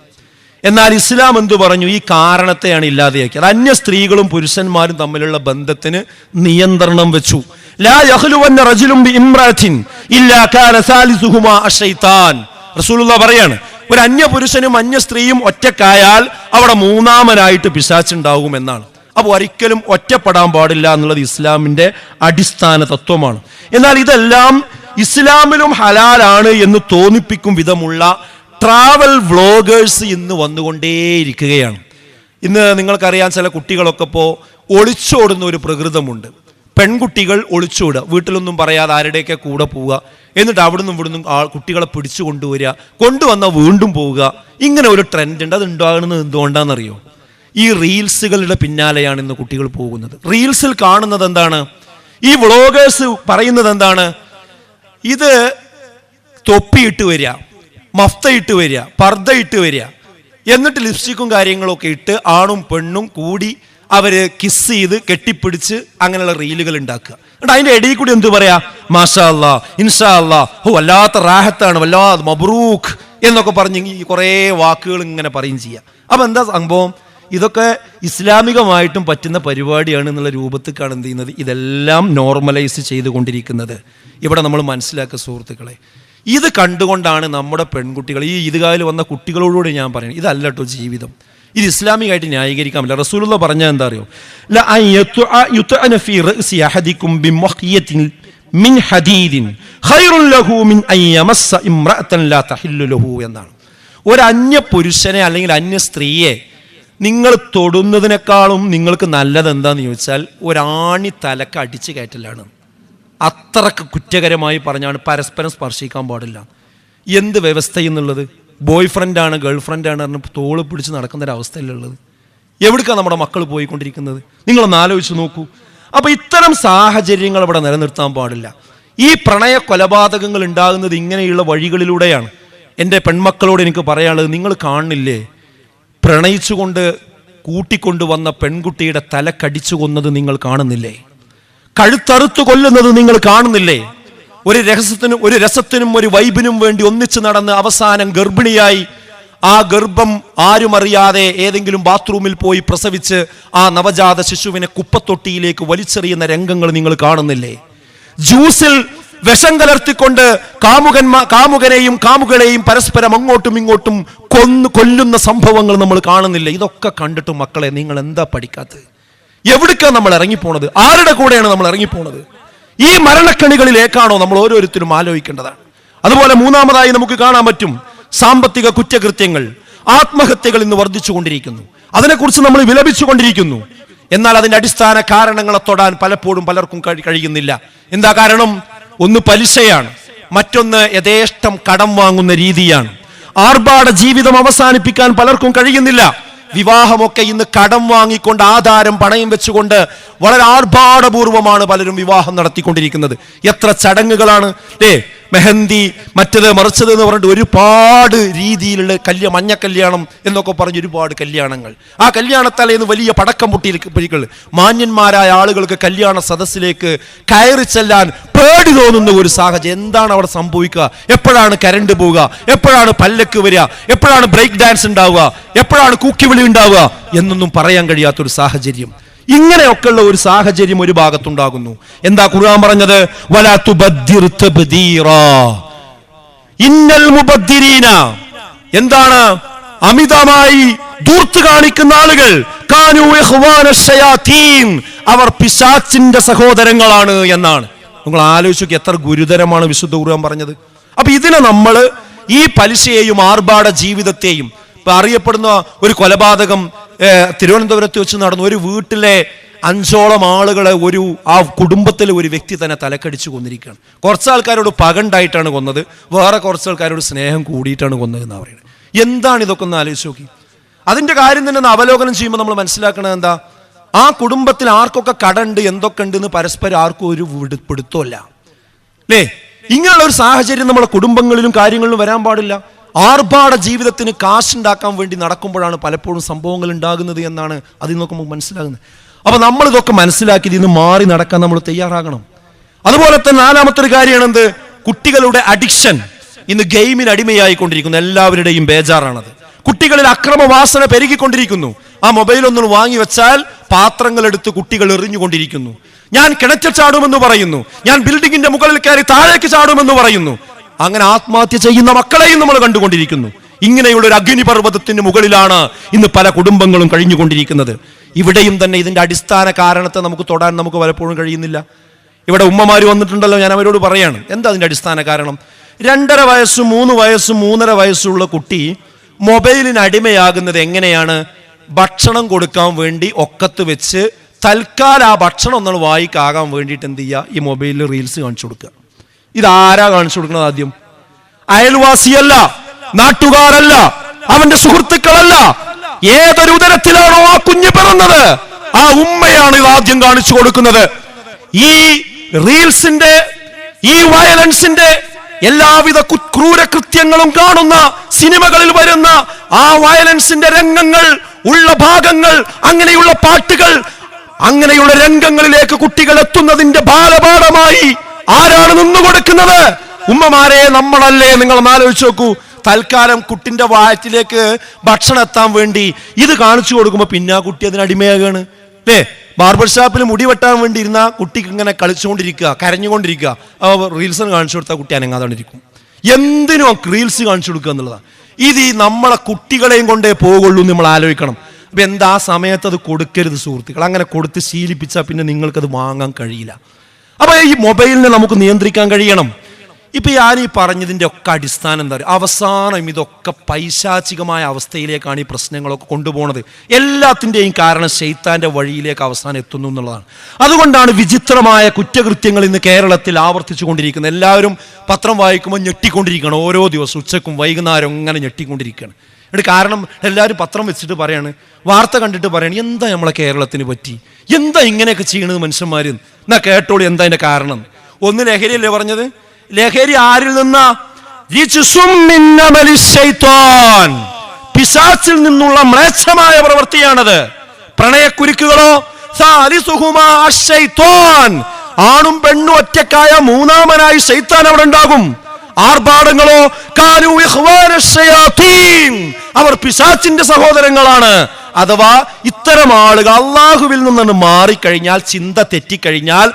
എന്നാൽ ഇസ്ലാം എന്തു പറഞ്ഞു? ഈ കാരണത്തെയാണ് ഇല്ലാതെയാക്കിയത്. അന്യ സ്ത്രീകളും പുരുഷന്മാരും തമ്മിലുള്ള ബന്ധത്തിന് നിയന്ത്രണം വെച്ചു. ലാ യഖ്ലുവന്ന റജുലുൻ ബിഇംറഅത്തിൻ ഇല്ലാ കാന സാലിസുഹുമാ അശൈത്താൻ. റസൂലുള്ളാഹി പറയാണ്, ഒരു അന്യ പുരുഷനും അന്യ സ്ത്രീയും ഒറ്റക്കായാൽ അവിടെ മൂന്നാമനായിട്ട് പിശാചുണ്ടാകും എന്നാണ്. അപ്പോൾ ഒരിക്കലും ഒറ്റപ്പെടാൻ പാടില്ല എന്നുള്ളത് ഇസ്ലാമിന്റെ അടിസ്ഥാന തത്വമാണ്. എന്നാൽ ഇതെല്ലാം ഇസ്ലാമിലും ഹലാലാണ് എന്ന് തോന്നിപ്പിക്കും വിധമുള്ള ട്രാവൽ വ്ളോഗേഴ്സ് ഇന്ന് വന്നുകൊണ്ടേയിരിക്കുകയാണ്. ഇന്ന് നിങ്ങൾക്കറിയാം, ചില കുട്ടികളൊക്കെ ഇപ്പോൾ ഒളിച്ചോടുന്ന ഒരു പ്രകൃതമുണ്ട്. പെൺകുട്ടികൾ ഒളിച്ചോടുക, വീട്ടിലൊന്നും പറയാതെ ആരുടെയൊക്കെ കൂടെ പോവുക, എന്നിട്ട് അവിടുന്ന് ഇവിടുന്നും കുട്ടികളെ പിടിച്ചു കൊണ്ടുവരിക, കൊണ്ടുവന്നാൽ വീണ്ടും പോവുക. ഇങ്ങനെ ഒരു ട്രെൻഡ് ഉണ്ട്. അത് ഉണ്ടാകുന്നത് എന്തുകൊണ്ടാണെന്നറിയോ? ഈ റീൽസുകളുടെ പിന്നാലെയാണ് ഇന്ന് കുട്ടികൾ പോകുന്നത്. റീൽസിൽ കാണുന്നത് എന്താണ്? ഈ വ്ളോഗേഴ്സ് പറയുന്നത് എന്താണ്? ഇത് തൊപ്പിയിട്ട് വരിക, മഫ്തയിട്ട് വരിക, പർദ്ദ ഇട്ട് വരിക, എന്നിട്ട് ലിപ്സ്റ്റിക്കും കാര്യങ്ങളൊക്കെ ഇട്ട് ആണും പെണ്ണും കൂടി അവര് കിസ് ചെയ്ത് കെട്ടിപ്പിടിച്ച് അങ്ങനെയുള്ള റീലുകൾ ഉണ്ടാക്കുക. എന്നിട്ട് അതിന്റെ ഇടയിൽ കൂടി എന്ത് പറയാ? മാഷാ അല്ലാ, ഇൻഷാ അല്ലാ, വല്ലാത്ത റാഹത്താണ്, വല്ലാതെ മബ്രൂഖ് എന്നൊക്കെ പറഞ്ഞ് കുറേ വാക്കുകൾ ഇങ്ങനെ പറയും ചെയ്യുക. അപ്പൊ എന്താ സംഭവം? ഇതൊക്കെ ഇസ്ലാമികമായിട്ടും പറ്റുന്ന പരിപാടിയാണ് എന്നുള്ള രൂപത്തിലാണ് എന്ത് ചെയ്യുന്നത്? ഇതെല്ലാം നോർമലൈസ് ചെയ്തുകൊണ്ടിരിക്കുന്നത്. ഇവിടെ നമ്മൾ മനസ്സിലാക്കുക സുഹൃത്തുക്കളെ, ഇത് കണ്ടുകൊണ്ടാണ് നമ്മുടെ പെൺകുട്ടികൾ, ഈ ഈദ്ഗാഹിൽ വന്ന കുട്ടികളോടുകൂടി ഞാൻ പറയുന്നത്, ഇതല്ല കേട്ടോ ജീവിതം. ഇത് ഇസ്ലാമികമായിട്ട് ന്യായീകരിക്കാൻ പറ്റില്ല. റസൂലുള്ളാഹി പറഞ്ഞാൽ എന്താ അറിയോ? എന്നാണ്. ഒരു അന്യ പുരുഷനെ അല്ലെങ്കിൽ അന്യ സ്ത്രീയെ നിങ്ങൾ തൊടുന്നതിനേക്കാളും നിങ്ങൾക്ക് നല്ലത് എന്താന്ന് ചോദിച്ചാൽ ഒരാണി തലക്ക് അടിച്ചു കയറ്റലാണ്. അത്രക്ക് കുറ്റകരമായി പറഞ്ഞാണ് പരസ്പരം സ്പർശിക്കാൻ പാടില്ല. എന്ത് വ്യവസ്ഥയെന്നുള്ളത്? ബോയ് ഫ്രണ്ടാണ് ഗേൾ ഫ്രണ്ടാണ് പറഞ്ഞ് തോള് പിടിച്ച് നടക്കുന്നൊരവസ്ഥയിലുള്ളത്. എവിടേക്കാണ് നമ്മുടെ മക്കൾ പോയിക്കൊണ്ടിരിക്കുന്നത്? നിങ്ങളൊന്ന് ആലോചിച്ച് നോക്കൂ. അപ്പൊ ഇത്തരം സാഹചര്യങ്ങൾ അവിടെ നിലനിർത്താൻ പാടില്ല. ഈ പ്രണയ കൊലപാതകങ്ങൾ ഉണ്ടാകുന്നത് ഇങ്ങനെയുള്ള വഴികളിലൂടെയാണ്. എൻ്റെ പെൺമക്കളോട് എനിക്ക് പറയാനുള്ളത്, നിങ്ങൾ കാണുന്നില്ലേ, പ്രണയിച്ചുകൊണ്ട് കൂട്ടിക്കൊണ്ടുവന്ന പെൺകുട്ടിയുടെ തലക്കടിച്ചു കൊന്നത് നിങ്ങൾ കാണുന്നില്ലേ? കഴുത്തറുത്തു കൊല്ലുന്നത് നിങ്ങൾ കാണുന്നില്ലേ? ഒരു രസത്തിനും ഒരു വൈബിനും വേണ്ടി ഒന്നിച്ചു നടന്ന് അവസാനം ഗർഭിണിയായി ആ ഗർഭം ആരും അറിയാതെ ഏതെങ്കിലും ബാത്റൂമിൽ പോയി പ്രസവിച്ച് ആ നവജാത ശിശുവിനെ കുപ്പത്തൊട്ടിയിലേക്ക് വലിച്ചെറിയുന്ന രംഗങ്ങൾ നിങ്ങൾ കാണുന്നില്ലേ? ജ്യൂസിൽ വിഷം കലർത്തിക്കൊണ്ട് കാമുകനെയും കാമുകളെയും പരസ്പരം അങ്ങോട്ടും ഇങ്ങോട്ടും കൊല്ലുന്ന സംഭവങ്ങൾ നമ്മൾ കാണുന്നില്ല? ഇതൊക്കെ കണ്ടിട്ട് മക്കളെ നിങ്ങൾ എന്താ പഠിക്കാത്തത്? എവിടേക്കാണ് നമ്മൾ ഇറങ്ങിപ്പോണത്? ആരുടെ കൂടെയാണ് നമ്മൾ ഇറങ്ങിപ്പോണത്? ഈ മരണക്കണികളിലേക്കാണോ നമ്മൾ ഓരോരുത്തരും ആലോചിക്കേണ്ടതാണ്. അതുപോലെ മൂന്നാമതായി നമുക്ക് കാണാൻ പറ്റും സാമ്പത്തിക കുറ്റകൃത്യങ്ങൾ, ആത്മഹത്യകൾ ഇന്ന് വർദ്ധിച്ചുകൊണ്ടിരിക്കുന്നു. അതിനെക്കുറിച്ച് നമ്മൾ വിലപിച്ചുകൊണ്ടിരിക്കുന്നു. എന്നാൽ അതിന്റെ അടിസ്ഥാന കാരണങ്ങളെ തൊടാൻ പലപ്പോഴും പലർക്കും കഴിയുന്നില്ല. എന്താ കാരണം? ഒന്ന് പലിശയാണ്, മറ്റൊന്ന് യഥേഷ്ടം കടം വാങ്ങുന്ന രീതിയാണ്. ആർഭാട ജീവിതം അവസാനിപ്പിക്കാൻ പലർക്കും കഴിയുന്നില്ല. വിവാഹമൊക്കെ ഇന്ന് കടം വാങ്ങിക്കൊണ്ട് ആധാരം പണയം വെച്ചുകൊണ്ട് വളരെ ആർഭാടപൂർവമാണ് പലരും വിവാഹം നടത്തിക്കൊണ്ടിരിക്കുന്നത്. എത്ര ചടങ്ങുകളാണ് അല്ലേ? മെഹന്തി, മറ്റത് മറിച്ചത് എന്ന് പറഞ്ഞിട്ട് ഒരുപാട് രീതിയിലുള്ള മഞ്ഞ കല്യാണം എന്നൊക്കെ പറഞ്ഞ് ഒരുപാട് കല്യാണങ്ങൾ. ആ കല്യാണത്തലേന്ന് വലിയ പടക്കം പൊട്ടിയിരിക്കുക. മാന്യന്മാരായ ആളുകൾക്ക് കല്യാണ സദസ്സിലേക്ക് കയറി ചെല്ലാൻ പേടി തോന്നുന്ന ഒരു സാഹചര്യം. എന്താണ് അവിടെ സംഭവിക്കുക? എപ്പോഴാണ് കരണ്ട് പോവുക? എപ്പോഴാണ് പല്ലക്ക് വരിക? എപ്പോഴാണ് ബ്രേക്ക് ഡാൻസ് ഉണ്ടാവുക? എപ്പോഴാണ് കൂക്കിവിളി ഉണ്ടാവുക എന്നൊന്നും പറയാൻ കഴിയാത്തൊരു സാഹചര്യം. ഇങ്ങനെയൊക്കെയുള്ള ഒരു സാഹചര്യം ഒരു ഭാഗത്തുണ്ടാകുന്നു. എന്താ ഖുർആൻ പറഞ്ഞത്? വലാ തുബദ്ദിർ തബ്ദീറാ ഇന്നൽ മുബദ്ദിരീന. എന്താണ്? അമിതമായി ധൂർത്ത് കാണിക്കുന്ന ആളുകൾ കാനൂ ഇഖ്വാന ശയാതീൻ, അവർ പിശാചിന്റെ സഹോദരങ്ങളാണ് എന്നാണ്. നിങ്ങൾ ആലോചിച്ചു എത്ര ഗുരുതരമാണ് വിശുദ്ധ ഖുർആൻ പറഞ്ഞത്. അപ്പൊ ഇതിനെ നമ്മൾ ഈ പലിശയെയും ആർഭാട ജീവിതത്തെയും, ഇപ്പൊ അറിയപ്പെടുന്ന ഒരു കൊലപാതകം തിരുവനന്തപുരത്ത് വെച്ച് നടന്നു. ഒരു വീട്ടിലെ 5ഓളം ആളുകളെ ആ കുടുംബത്തിലെ ഒരു വ്യക്തി തന്നെ തലക്കടിച്ചു കൊന്നിരിക്കുകയാണ്. കുറച്ച് ആൾക്കാരോട് പകണ്ടായിട്ടാണ് കൊന്നത്, വേറെ കുറച്ച് ആൾക്കാരോട് സ്നേഹം കൂടിയിട്ടാണ് കൊന്നതെന്ന് പറയുന്നത്. എന്താണ് ഇതൊക്കെ ഒന്ന് ആലോചിച്ച് നോക്കി. അതിന്റെ കാര്യം തന്നെ അവലോകനം ചെയ്യുമ്പോൾ നമ്മൾ മനസ്സിലാക്കണത് എന്താ? ആ കുടുംബത്തിൽ ആർക്കൊക്കെ കടണ്ട്, എന്തൊക്കെ ഉണ്ട് എന്ന് പരസ്പരം ആർക്കും ഒരു പിടുത്തമല്ല അല്ലേ? ഇങ്ങനെയുള്ള ഒരു സാഹചര്യം നമ്മുടെ കുടുംബങ്ങളിലും കാര്യങ്ങളിലും വരാൻ പാടില്ല. ആർഭാട ജീവിതത്തിന് കാശുണ്ടാക്കാൻ വേണ്ടി നടക്കുമ്പോഴാണ് പലപ്പോഴും സംഭവങ്ങൾ ഉണ്ടാകുന്നത് എന്നാണ് അതിൽ നിന്നൊക്കെ നമുക്ക് മനസ്സിലാകുന്നത്. അപ്പൊ നമ്മൾ ഇതൊക്കെ മനസ്സിലാക്കി ഇതിന് മാറി നടക്കാൻ നമ്മൾ തയ്യാറാകണം. അതുപോലെ തന്നെ നാലാമത്തെ ഒരു കാര്യമാണ് എന്ത്? കുട്ടികളുടെ അഡിക്ഷൻ ഇന്ന് ഗെയിമിന് അടിമയായിക്കൊണ്ടിരിക്കുന്നു. എല്ലാവരുടെയും ബേജാറാണത്. കുട്ടികളിൽ അക്രമവാസന പെരുകിക്കൊണ്ടിരിക്കുന്നു. ആ മൊബൈൽ ഒന്ന് വാങ്ങി വെച്ചാൽ പാത്രങ്ങൾ എടുത്ത് കുട്ടികൾ എറിഞ്ഞുകൊണ്ടിരിക്കുന്നു. ഞാൻ കിണറ്റിൽ ചാടുമെന്ന് പറയുന്നു, ഞാൻ ബിൽഡിങ്ങിന്റെ മുകളിൽ കയറി താഴേക്ക് ചാടുമെന്ന് പറയുന്നു. അങ്ങനെ ആത്മഹത്യ ചെയ്യുന്ന മക്കളെയും നമ്മൾ കണ്ടുകൊണ്ടിരിക്കുന്നു. ഇങ്ങനെയുള്ള ഒരു അഗ്നിപർവ്വതത്തിന് മുകളിലാണ് ഇന്ന് പല കുടുംബങ്ങളും കഴിഞ്ഞുകൊണ്ടിരിക്കുന്നത്. ഇവിടെയും തന്നെ ഇതിന്റെ അടിസ്ഥാന കാരണത്തെ നമുക്ക് തൊടാൻ നമുക്ക് പലപ്പോഴും കഴിയുന്നില്ല. ഇവിടെ ഉമ്മമാര് വന്നിട്ടുണ്ടല്ലോ, ഞാൻ അവരോട് പറയാണ്, എന്താ അതിന്റെ അടിസ്ഥാന കാരണം? 2.5 വയസ്സും 3 വയസ്സും 3.5 വയസ്സുള്ള കുട്ടി മൊബൈലിന് അടിമയാകുന്നത് എങ്ങനെയാണ്? ഭക്ഷണം കൊടുക്കാൻ വേണ്ടി ഒക്കത്ത് വെച്ച് തൽക്കാലം ആ ഭക്ഷണം ഒന്നും വായിക്കാകാൻ വേണ്ടിയിട്ട് എന്ത് ചെയ്യുക? ഈ മൊബൈലിൽ റീൽസ് കാണിച്ചു കൊടുക്കുക. ഇതാരാ കാണിച്ചു കൊടുക്കുന്നത്? ആദ്യം അയൽവാസിയല്ല, നാട്ടുകാരല്ല, അവന്റെ സുഹൃത്തുക്കളല്ല, ഏതൊരു ഉദരത്തിലാണോ ആ കുഞ്ഞ് പിറന്നത് ആ ഉമ്മയാണ് ഇത് ആദ്യം കാണിച്ചു കൊടുക്കുന്നത്. ഈ റീൽസിന്റെ, ഈ വയലൻസിന്റെ എല്ലാവിധ ക്രൂരകൃത്യങ്ങളും കാണുന്ന സിനിമകളിൽ വരുന്ന ആ വയലൻസിന്റെ രംഗങ്ങൾ ഉള്ള ഭാഗങ്ങൾ, അങ്ങനെയുള്ള പാട്ടുകൾ, അങ്ങനെയുള്ള രംഗങ്ങളിലേക്ക് കുട്ടികൾ എത്തുന്നതിന്റെ ബാലപാഠമായി ആരാണ് നിന്നുകൊടുക്കുന്നത്? ഉമ്മമാരെ, നമ്മളല്ലേ? നിങ്ങൾ ആലോചിച്ച് നോക്കൂ. തൽക്കാലം കുട്ടിന്റെ വയറ്റിലേക്ക് ഭക്ഷണം എത്താൻ വേണ്ടി ഇത് കാണിച്ചു കൊടുക്കുമ്പോൾ പിന്നെ ആ കുട്ടി അതിന് അടിമയാകാണ് അല്ലേ? ബാർബർ ഷാപ്പിൽ മുടി വെട്ടാൻ വേണ്ടി ഇരുന്ന കുട്ടിക്ക് ഇങ്ങനെ കളിച്ചുകൊണ്ടിരിക്കുക, കരഞ്ഞുകൊണ്ടിരിക്കുക. റീൽസ് കാണിച്ചു കൊടുത്താൽ കുട്ടി അനങ്ങാതാണ്ടിരിക്കും. എന്തിനും റീൽസ് കാണിച്ചു കൊടുക്കുക എന്നുള്ളതാണ്. ഇത് ഈ നമ്മളെ കുട്ടികളെയും കൊണ്ടേ പോകുള്ളൂ എന്ന് നമ്മൾ ആലോചിക്കണം. അപ്പൊ എന്താ ആ സമയത്ത് അത് കൊടുക്കരുത് സുഹൃത്തുക്കൾ. അങ്ങനെ കൊടുത്ത് ശീലിപ്പിച്ചാൽ പിന്നെ നിങ്ങൾക്കത് വാങ്ങാൻ കഴിയില്ല. അപ്പൊ ഈ മൊബൈലിനെ നമുക്ക് നിയന്ത്രിക്കാൻ കഴിയണം. ഇപ്പൊ ഞാൻ ഈ പറഞ്ഞതിന്റെ ഒക്കെ അടിസ്ഥാനം എന്താ പറയുക? അവസാനം ഇതൊക്കെ പൈശാചികമായ അവസ്ഥയിലേക്കാണ് ഈ പ്രശ്നങ്ങളൊക്കെ കൊണ്ടുപോകുന്നത്. എല്ലാത്തിൻ്റെയും കാരണം ശൈത്താന്റെ വഴിയിലേക്ക് അവസാനം എത്തുന്നു എന്നുള്ളതാണ്. അതുകൊണ്ടാണ് വിചിത്രമായ കുറ്റകൃത്യങ്ങൾ ഇന്ന് കേരളത്തിൽ ആവർത്തിച്ചു കൊണ്ടിരിക്കുന്നത്. എല്ലാവരും പത്രം വായിക്കുമ്പോൾ ഞെട്ടിക്കൊണ്ടിരിക്കുകയാണ്. ഓരോ ദിവസവും ഉച്ചക്കും വൈകുന്നേരം അങ്ങനെ ഞെട്ടിക്കൊണ്ടിരിക്കുകയാണ്. എന്നിട്ട് കാരണം എല്ലാവരും പത്രം വെച്ചിട്ട് പറയാണ്, വാർത്ത കണ്ടിട്ട് പറയാണ്, എന്താ നമ്മളെ കേരളത്തിന് പറ്റി, എന്താ ഇങ്ങനെയൊക്കെ ചെയ്യണത് മനുഷ്യന്മാർ? എന്നാ കേട്ടോളൂ എന്താ അതിന്റെ കാരണം. ഒന്ന് ലഹരിയല്ലേ പറഞ്ഞത്? ലഹരി ആരിൽ നിന്നാ? പിശാചിൽ നിന്നുള്ള മ്ലേച്ഛമായ പ്രവൃത്തിയാണത്. പ്രണയക്കുരുക്കുകളോ? ആണും പെണ്ണും ഒറ്റക്കായ മൂന്നാമനായി ശൈത്താൻ അവിടെ ഉണ്ടാകും. ആർഭാടങ്ങളോ? അവർ പിശാചിന്റെ സഹോദരങ്ങളാണ്. അഥവാ ഇത്തരം ആളുകൾ അള്ളാഹുവിൽ നിന്നാണ് മാറിക്കഴിഞ്ഞാൽ, ചിന്ത തെറ്റിക്കഴിഞ്ഞാൽ,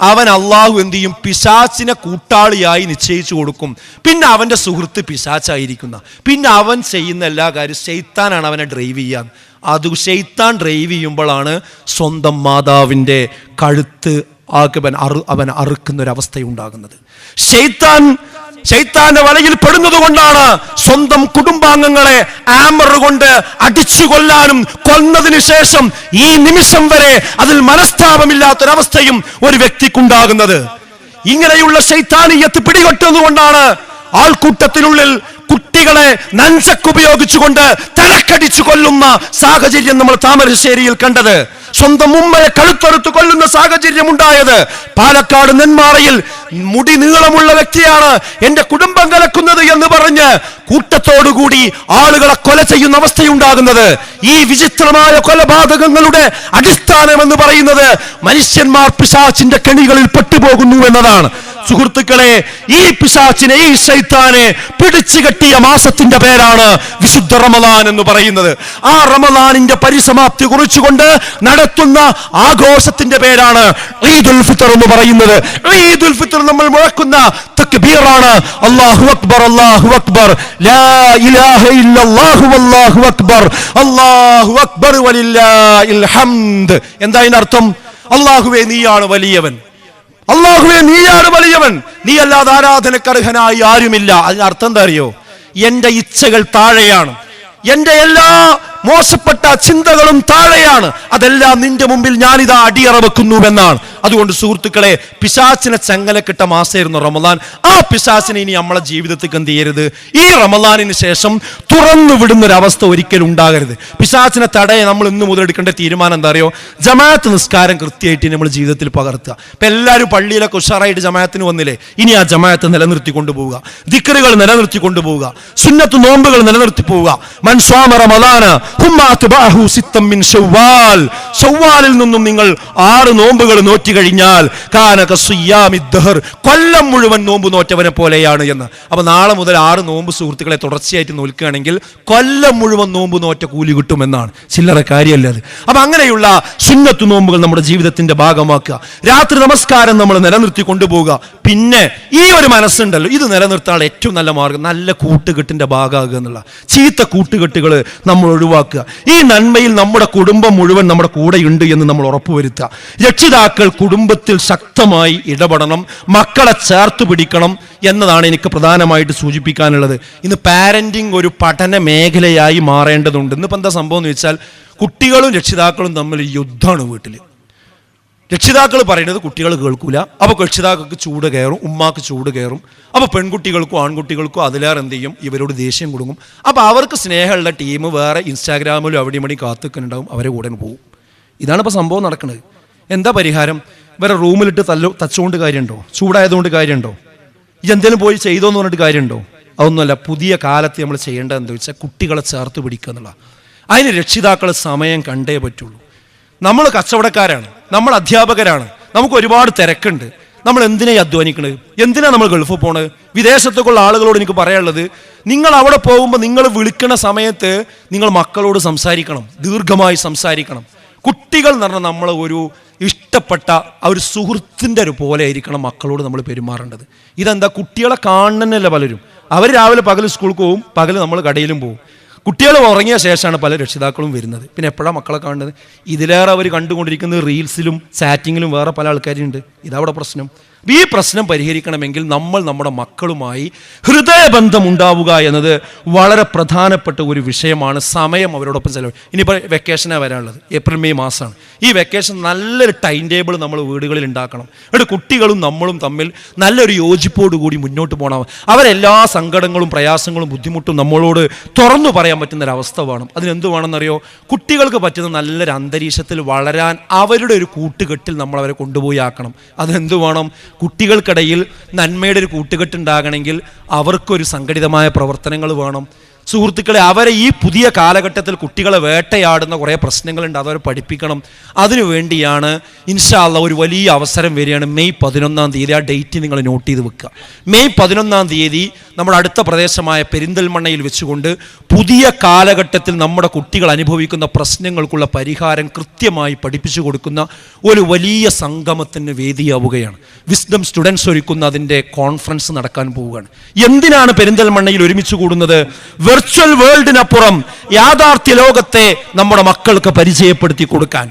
അവൻ അള്ളാഹു എന്ത് ചെയ്യും? പിശാചിനെ കൂട്ടാളിയായി നിശ്ചയിച്ചു കൊടുക്കും. പിന്നെ അവന്റെ സുഹൃത്ത് പിശാചായിരിക്കുന്ന, പിന്നെ അവൻ ചെയ്യുന്ന എല്ലാ കാര്യവും ശൈത്താനാണ് അവനെ ഡ്രൈവ് ചെയ്യാൻ. അത് ശൈത്താൻ ഡ്രൈവ് ചെയ്യുമ്പോഴാണ് സ്വന്തം മാതാവിന്റെ കഴുത്ത് അവൻ അറുക്കുന്ന ഒരവസ്ഥയുണ്ടാകുന്നത്. ശൈത്താന്റെ വലയിൽ പെടുന്നത് കൊണ്ടാണ് സ്വന്തം കുടുംബാംഗങ്ങളെ ആമർ കൊണ്ട് അടിച്ചു കൊല്ലാനും കൊന്നതിന് ശേഷം ഈ നിമിഷം വരെ അതിൽ മനസ്താപമില്ലാത്തൊരവസ്ഥയും ഒരു വ്യക്തിക്കുണ്ടാകുന്നത്. ഇങ്ങനെയുള്ള ശൈത്താനിയത്ത് പിടികൊട്ടുന്നതുകൊണ്ടാണ് ആൾക്കൂട്ടത്തിനുള്ളിൽ കുട്ടികളെ നഞ്ചക്കുപയോഗിച്ചുകൊണ്ട് തലക്കടിച്ചു കൊല്ലുന്ന സാഹചര്യം നമ്മൾ താമരശ്ശേരിയിൽ കണ്ടത്. സ്വന്തം ഉമ്മയെ കഴുത്തൊറുത്ത് കൊല്ലുന്ന സാഹചര്യം ഉണ്ടായത്. പാലക്കാട് നെന്മാറയിൽ മുടി നീളമുള്ള വ്യക്തിയാണ് എന്റെ കുടുംബം കലക്കുന്നത് എന്ന് പറഞ്ഞ് കൂട്ടത്തോടുകൂടി ആളുകളെ കൊല ചെയ്യുന്ന അവസ്ഥയുണ്ടാകുന്നത്. ഈ വിചിത്രമായ കൊലപാതകങ്ങളുടെ അടിസ്ഥാനം എന്ന് പറയുന്നത് മനുഷ്യന്മാർ പിശാചിന്റെ കെണികളിൽ പെട്ടുപോകുന്നു എന്നതാണ്. സുഹൃത്തുക്കളെ, ഈ പിശാചിനെ, ഈ ശൈത്താനെ പിടിച്ചു കെട്ടിയ മാസത്തിന്റെ പേരാണ് വിശുദ്ധ റമദാൻ എന്ന് പറയുന്നത്. ആ റമദാനിന്റെ പരിസമാപ്തി കുറിച്ചുകൊണ്ട് നടത്തുന്ന ആഘോഷത്തിന്റെ പേരാണ് ഈദുൽ ഫിത്ർ എന്ന് പറയുന്നത്. ഈദുൽ ഫിത്ർ നമ്മൾ മുഴക്കുന്ന തക്ബീറാണ് അല്ലാഹു അക്ബർ, അല്ലാഹു അക്ബർ, ലാ ഇലാഹ ഇല്ലല്ലാഹു വല്ലാഹു അക്ബർ, അല്ലാഹു അക്ബർ വലില്ലാഹിൽ ഹംദ്. എന്താ ഇതിന്റെ അർത്ഥം? അല്ലാഹുവേ നീയാണ് വലിയവൻ, അല്ലാഹുവേ നീയാണ് വലിയവൻ, നീ അല്ലാതെ ആരാധനക്കർഹനായി ആരുമില്ല. അതിന്റെ അർത്ഥം എന്താ അറിയോ? എന്റെ ഇച്ഛകൾ താഴെയാണ്, എന്റെ എല്ലാ മോശപ്പെട്ട ചിന്തകളും താഴെയാണ്, അതെല്ലാം നിന്റെ മുമ്പിൽ ഞാനിതാ അടിയറ വെക്കുന്നുവെന്നാണ്. അതുകൊണ്ട് സുഹൃത്തുക്കളെ, പിശാചിനെ ചങ്ങലക്കിട്ട മാസമായിരുന്നു റമദാൻ. ആ പിശാചിനെ ഇനി നമ്മളെ ജീവിതത്തിൽ എന്ത് ചെയ്യരുത്? ഈ റമദാനിന് ശേഷം തുറന്നു വിടുന്ന ഒരു അവസ്ഥ ഒരിക്കലും ഉണ്ടാകരുത്. പിശാചിനെ തടയാൻ നമ്മൾ ഇന്ന് മുതൽ എടുക്കേണ്ട തീരുമാനം എന്താ അറിയോ? ജമാഅത്ത് നിസ്കാരം കൃത്യമായിട്ട് നമ്മൾ ജീവിതത്തിൽ പകർത്തുക. ഇപ്പൊ എല്ലാവരും പള്ളിയിലൊക്കെ ഉഷാറായിട്ട് ജമാഅത്തിന് വന്നില്ലേ? ഇനി ആ ജമാഅത്ത് നിലനിർത്തി കൊണ്ടുപോവുക, ദിക്റുകൾ നിലനിർത്തി കൊണ്ടുപോവുക, സുന്നത്ത് നോമ്പുകൾ നിലനിർത്തി പോവുക. മൻ സ്വാമ റമദാന ശവ്വാലിൽ നിന്നും നിങ്ങൾ 6 നോമ്പുകൾ നോറ്റി കഴിഞ്ഞാൽ കൊല്ലം മുഴുവൻ നോമ്പ് നോറ്റവനെ പോലെയാണ് എന്ന്. അപ്പൊ നാളെ മുതൽ 6 നോമ്പ് സുഹൃത്തുക്കളെ തുടർച്ചയായിട്ട് നോൽക്കുകയാണെങ്കിൽ കൊല്ലം മുഴുവൻ നോമ്പ് നോറ്റ കൂലി കിട്ടുമെന്നാണ്. ചില്ലറ കാര്യമല്ല അത്. അപ്പൊ അങ്ങനെയുള്ള സുന്നത്ത് നോമ്പുകൾ നമ്മുടെ ജീവിതത്തിന്റെ ഭാഗമാക്കുക. രാത്രി നമസ്കാരം നമ്മൾ നിലനിർത്തി കൊണ്ടുപോവുക. പിന്നെ ഈ ഒരു മനസ്സുണ്ടല്ലോ, ഇത് നിലനിർത്താനുള്ള ഏറ്റവും നല്ല മാർഗം നല്ല കൂട്ടുകെട്ടിന്റെ ഭാഗമാകുക എന്നുള്ള. ചീത്ത കൂട്ടുകെട്ടുകൾ നമ്മൾ ഒഴിവാക്കുക. ഈ നന്മയിൽ നമ്മുടെ കുടുംബം മുഴുവൻ നമ്മുടെ കൂടെയുണ്ട് എന്ന് നമ്മൾ ഉറപ്പുവരുത്തുക. രക്ഷിതാക്കൾ കുടുംബത്തിൽ ശക്തമായി ഇടപെടണം, മക്കളെ ചേർത്ത് പിടിക്കണം എന്നതാണ് എനിക്ക് പ്രധാനമായിട്ട് സൂചിപ്പിക്കാനുള്ളത്. ഇന്ന് പാരന്റിങ് ഒരു പഠന മേഖലയായി മാറേണ്ടതുണ്ട്. ഇന്നിപ്പോൾ എന്താ സംഭവം എന്ന് വെച്ചാൽ കുട്ടികളും രക്ഷിതാക്കളും തമ്മിൽ യുദ്ധമാണ് വീട്ടിൽ. രക്ഷിതാക്കൾ പറയുന്നത് കുട്ടികൾ കേൾക്കൂല. അപ്പോൾ രക്ഷിതാക്കൾക്ക് ചൂട് കയറും, ഉമ്മാക്ക് ചൂട് കയറും. അപ്പോൾ പെൺകുട്ടികൾക്കും ആൺകുട്ടികൾക്കും അതിലേറെ എന്ത് ചെയ്യും, ഇവരോട് ദേഷ്യം കൊടുക്കും. അപ്പോൾ അവർക്ക് സ്നേഹമുള്ള ടീം വേറെ ഇൻസ്റ്റാഗ്രാമിലും അവിടെ ഇവിടെ കാത്തുക്കുന്നുണ്ടാവും, അവരെ കൂടെ പോകും. ഇതാണ് ഇപ്പോൾ സംഭവം നടക്കുന്നത്. എന്താ പരിഹാരം? വേറെ റൂമിലിട്ട് തച്ചുകൊണ്ട് കാര്യമുണ്ടോ? ചൂടായതുകൊണ്ട് കാര്യമുണ്ടോ? ഇതെന്തെങ്കിലും പോയി ചെയ്തോന്ന് പറഞ്ഞിട്ട് കാര്യമുണ്ടോ? അതൊന്നുമല്ല. പുതിയ കാലത്ത് നമ്മൾ ചെയ്യേണ്ടത് എന്താ വെച്ചാൽ കുട്ടികളെ ചേർത്ത് പിടിക്കുക എന്നുള്ള. അതിന് രക്ഷിതാക്കൾ സമയം കണ്ടേ പറ്റുള്ളൂ. നമ്മൾ കച്ചവടക്കാരാണ്, നമ്മൾ അധ്യാപകരാണ്, നമുക്ക് ഒരുപാട് തിരക്കുണ്ട്. നമ്മൾ എന്തിനായി അധ്വാനിക്കണത്? എന്തിനാ നമ്മൾ ഗൾഫിൽ പോണത്? വിദേശത്തൊക്കെയുള്ള ആളുകളോട് എനിക്ക് പറയാനുള്ളത്, നിങ്ങൾ അവിടെ പോകുമ്പോൾ നിങ്ങൾ വിളിക്കണ സമയത്ത് നിങ്ങൾ മക്കളോട് സംസാരിക്കണം, ദീർഘമായി സംസാരിക്കണം. കുട്ടികൾ എന്ന് പറഞ്ഞാൽ നമ്മൾ ഒരു ഇഷ്ടപ്പെട്ട ആ ഒരു സുഹൃത്തിൻ്റെ ഒരു പോലെ ആയിരിക്കണം മക്കളോട് നമ്മൾ പെരുമാറേണ്ടത്. ഇതെന്താ, കുട്ടികളെ കാണുന്നതല്ല പലരും. അവർ രാവിലെ പകൽ സ്കൂളിൽ പോവും, പകൽ നമ്മൾ കടയിലും പോവും. കുട്ടികൾ ഉറങ്ങിയ ശേഷമാണ് പല രക്ഷിതാക്കളും വരുന്നത്. പിന്നെ എപ്പോഴാണ് മക്കളെ കാണുന്നത്? ഇതിലേറെ അവർ കണ്ടുകൊണ്ടിരിക്കുന്നത് റീൽസിലും ചാറ്റിങ്ങിലും വേറെ പല ആൾക്കാരുണ്ട്. ഇതവിടെ പ്രശ്നം. ഈ പ്രശ്നം പരിഹരിക്കണമെങ്കിൽ നമ്മൾ നമ്മുടെ മക്കളുമായി ഹൃദയബന്ധം ഉണ്ടാവുക എന്നത് വളരെ പ്രധാനപ്പെട്ട ഒരു വിഷയമാണ്. സമയം അവരോടൊപ്പം ചെലവ്. ഇനിയിപ്പോൾ വെക്കേഷനാണ് വരാനുള്ളത്, ഏപ്രിൽ മെയ് മാസമാണ്. ഈ വെക്കേഷൻ നല്ലൊരു ടൈം ടേബിൾ നമ്മൾ വീടുകളിൽ ഉണ്ടാക്കണം. എന്നിട്ട് കുട്ടികളും നമ്മളും തമ്മിൽ നല്ലൊരു യോജിപ്പോടുകൂടി മുന്നോട്ട് പോകണം. അവരെല്ലാ സങ്കടങ്ങളും പ്രയാസങ്ങളും ബുദ്ധിമുട്ടും നമ്മളോട് തുറന്നു പറയാൻ പറ്റുന്നൊരവസ്ഥ വേണം. അതിനെന്ത് വേണമെന്നറിയോ? കുട്ടികൾക്ക് പറ്റുന്ന നല്ലൊരു അന്തരീക്ഷത്തിൽ വളരാൻ അവരുടെ ഒരു കൂട്ടുകെട്ടിൽ നമ്മൾ അവരെ കൊണ്ടുപോയി ആക്കണം. അതിനെന്ത് വേണം? കുട്ടികൾക്കിടയിൽ നന്മയുടെ ഒരു കൂട്ടുകെട്ടുണ്ടാകണമെങ്കിൽ അവർക്കൊരു സംഘടിതമായ പ്രവർത്തനങ്ങൾ വേണം. സുഹൃത്തുക്കളെ, അവരെ ഈ പുതിയ കാലഘട്ടത്തിൽ കുട്ടികളെ വേട്ടയാടുന്ന കുറേ പ്രശ്നങ്ങളുണ്ട്, അതവരെ പഠിപ്പിക്കണം. അതിനുവേണ്ടിയാണ് ഇൻഷാ അല്ലാഹ് ഒരു വലിയ അവസരം വരികയാണ്. മെയ് 11-ാം തീയതി. ആ ഡേറ്റ് നിങ്ങൾ നോട്ട് ചെയ്ത് വെക്കുക. മെയ് 11-ാം തീയതി നമ്മുടെ അടുത്ത പ്രദേശമായ പെരിന്തൽമണ്ണയിൽ വെച്ചുകൊണ്ട് പുതിയ കാലഘട്ടത്തിൽ നമ്മുടെ കുട്ടികൾ അനുഭവിക്കുന്ന പ്രശ്നങ്ങൾക്കുള്ള പരിഹാരം കൃത്യമായി പഠിപ്പിച്ചു കൊടുക്കുന്ന ഒരു വലിയ സംഗമത്തിന് വേദിയാവുകയാണ്. വിസ്ഡം സ്റ്റുഡൻസ് ഒരുക്കുന്ന അതിൻ്റെ കോൺഫറൻസ് നടക്കാൻ പോവുകയാണ്. എന്തിനാണ് പെരിന്തൽമണ്ണയിൽ ഒരുമിച്ച് കൂടുന്നത്? വെർച്വൽ വേൾഡിനപ്പുറം യാഥാർത്ഥ്യ ലോകത്തെ നമ്മുടെ മക്കൾക്ക് പരിചയപ്പെടുത്തി കൊടുക്കാൻ,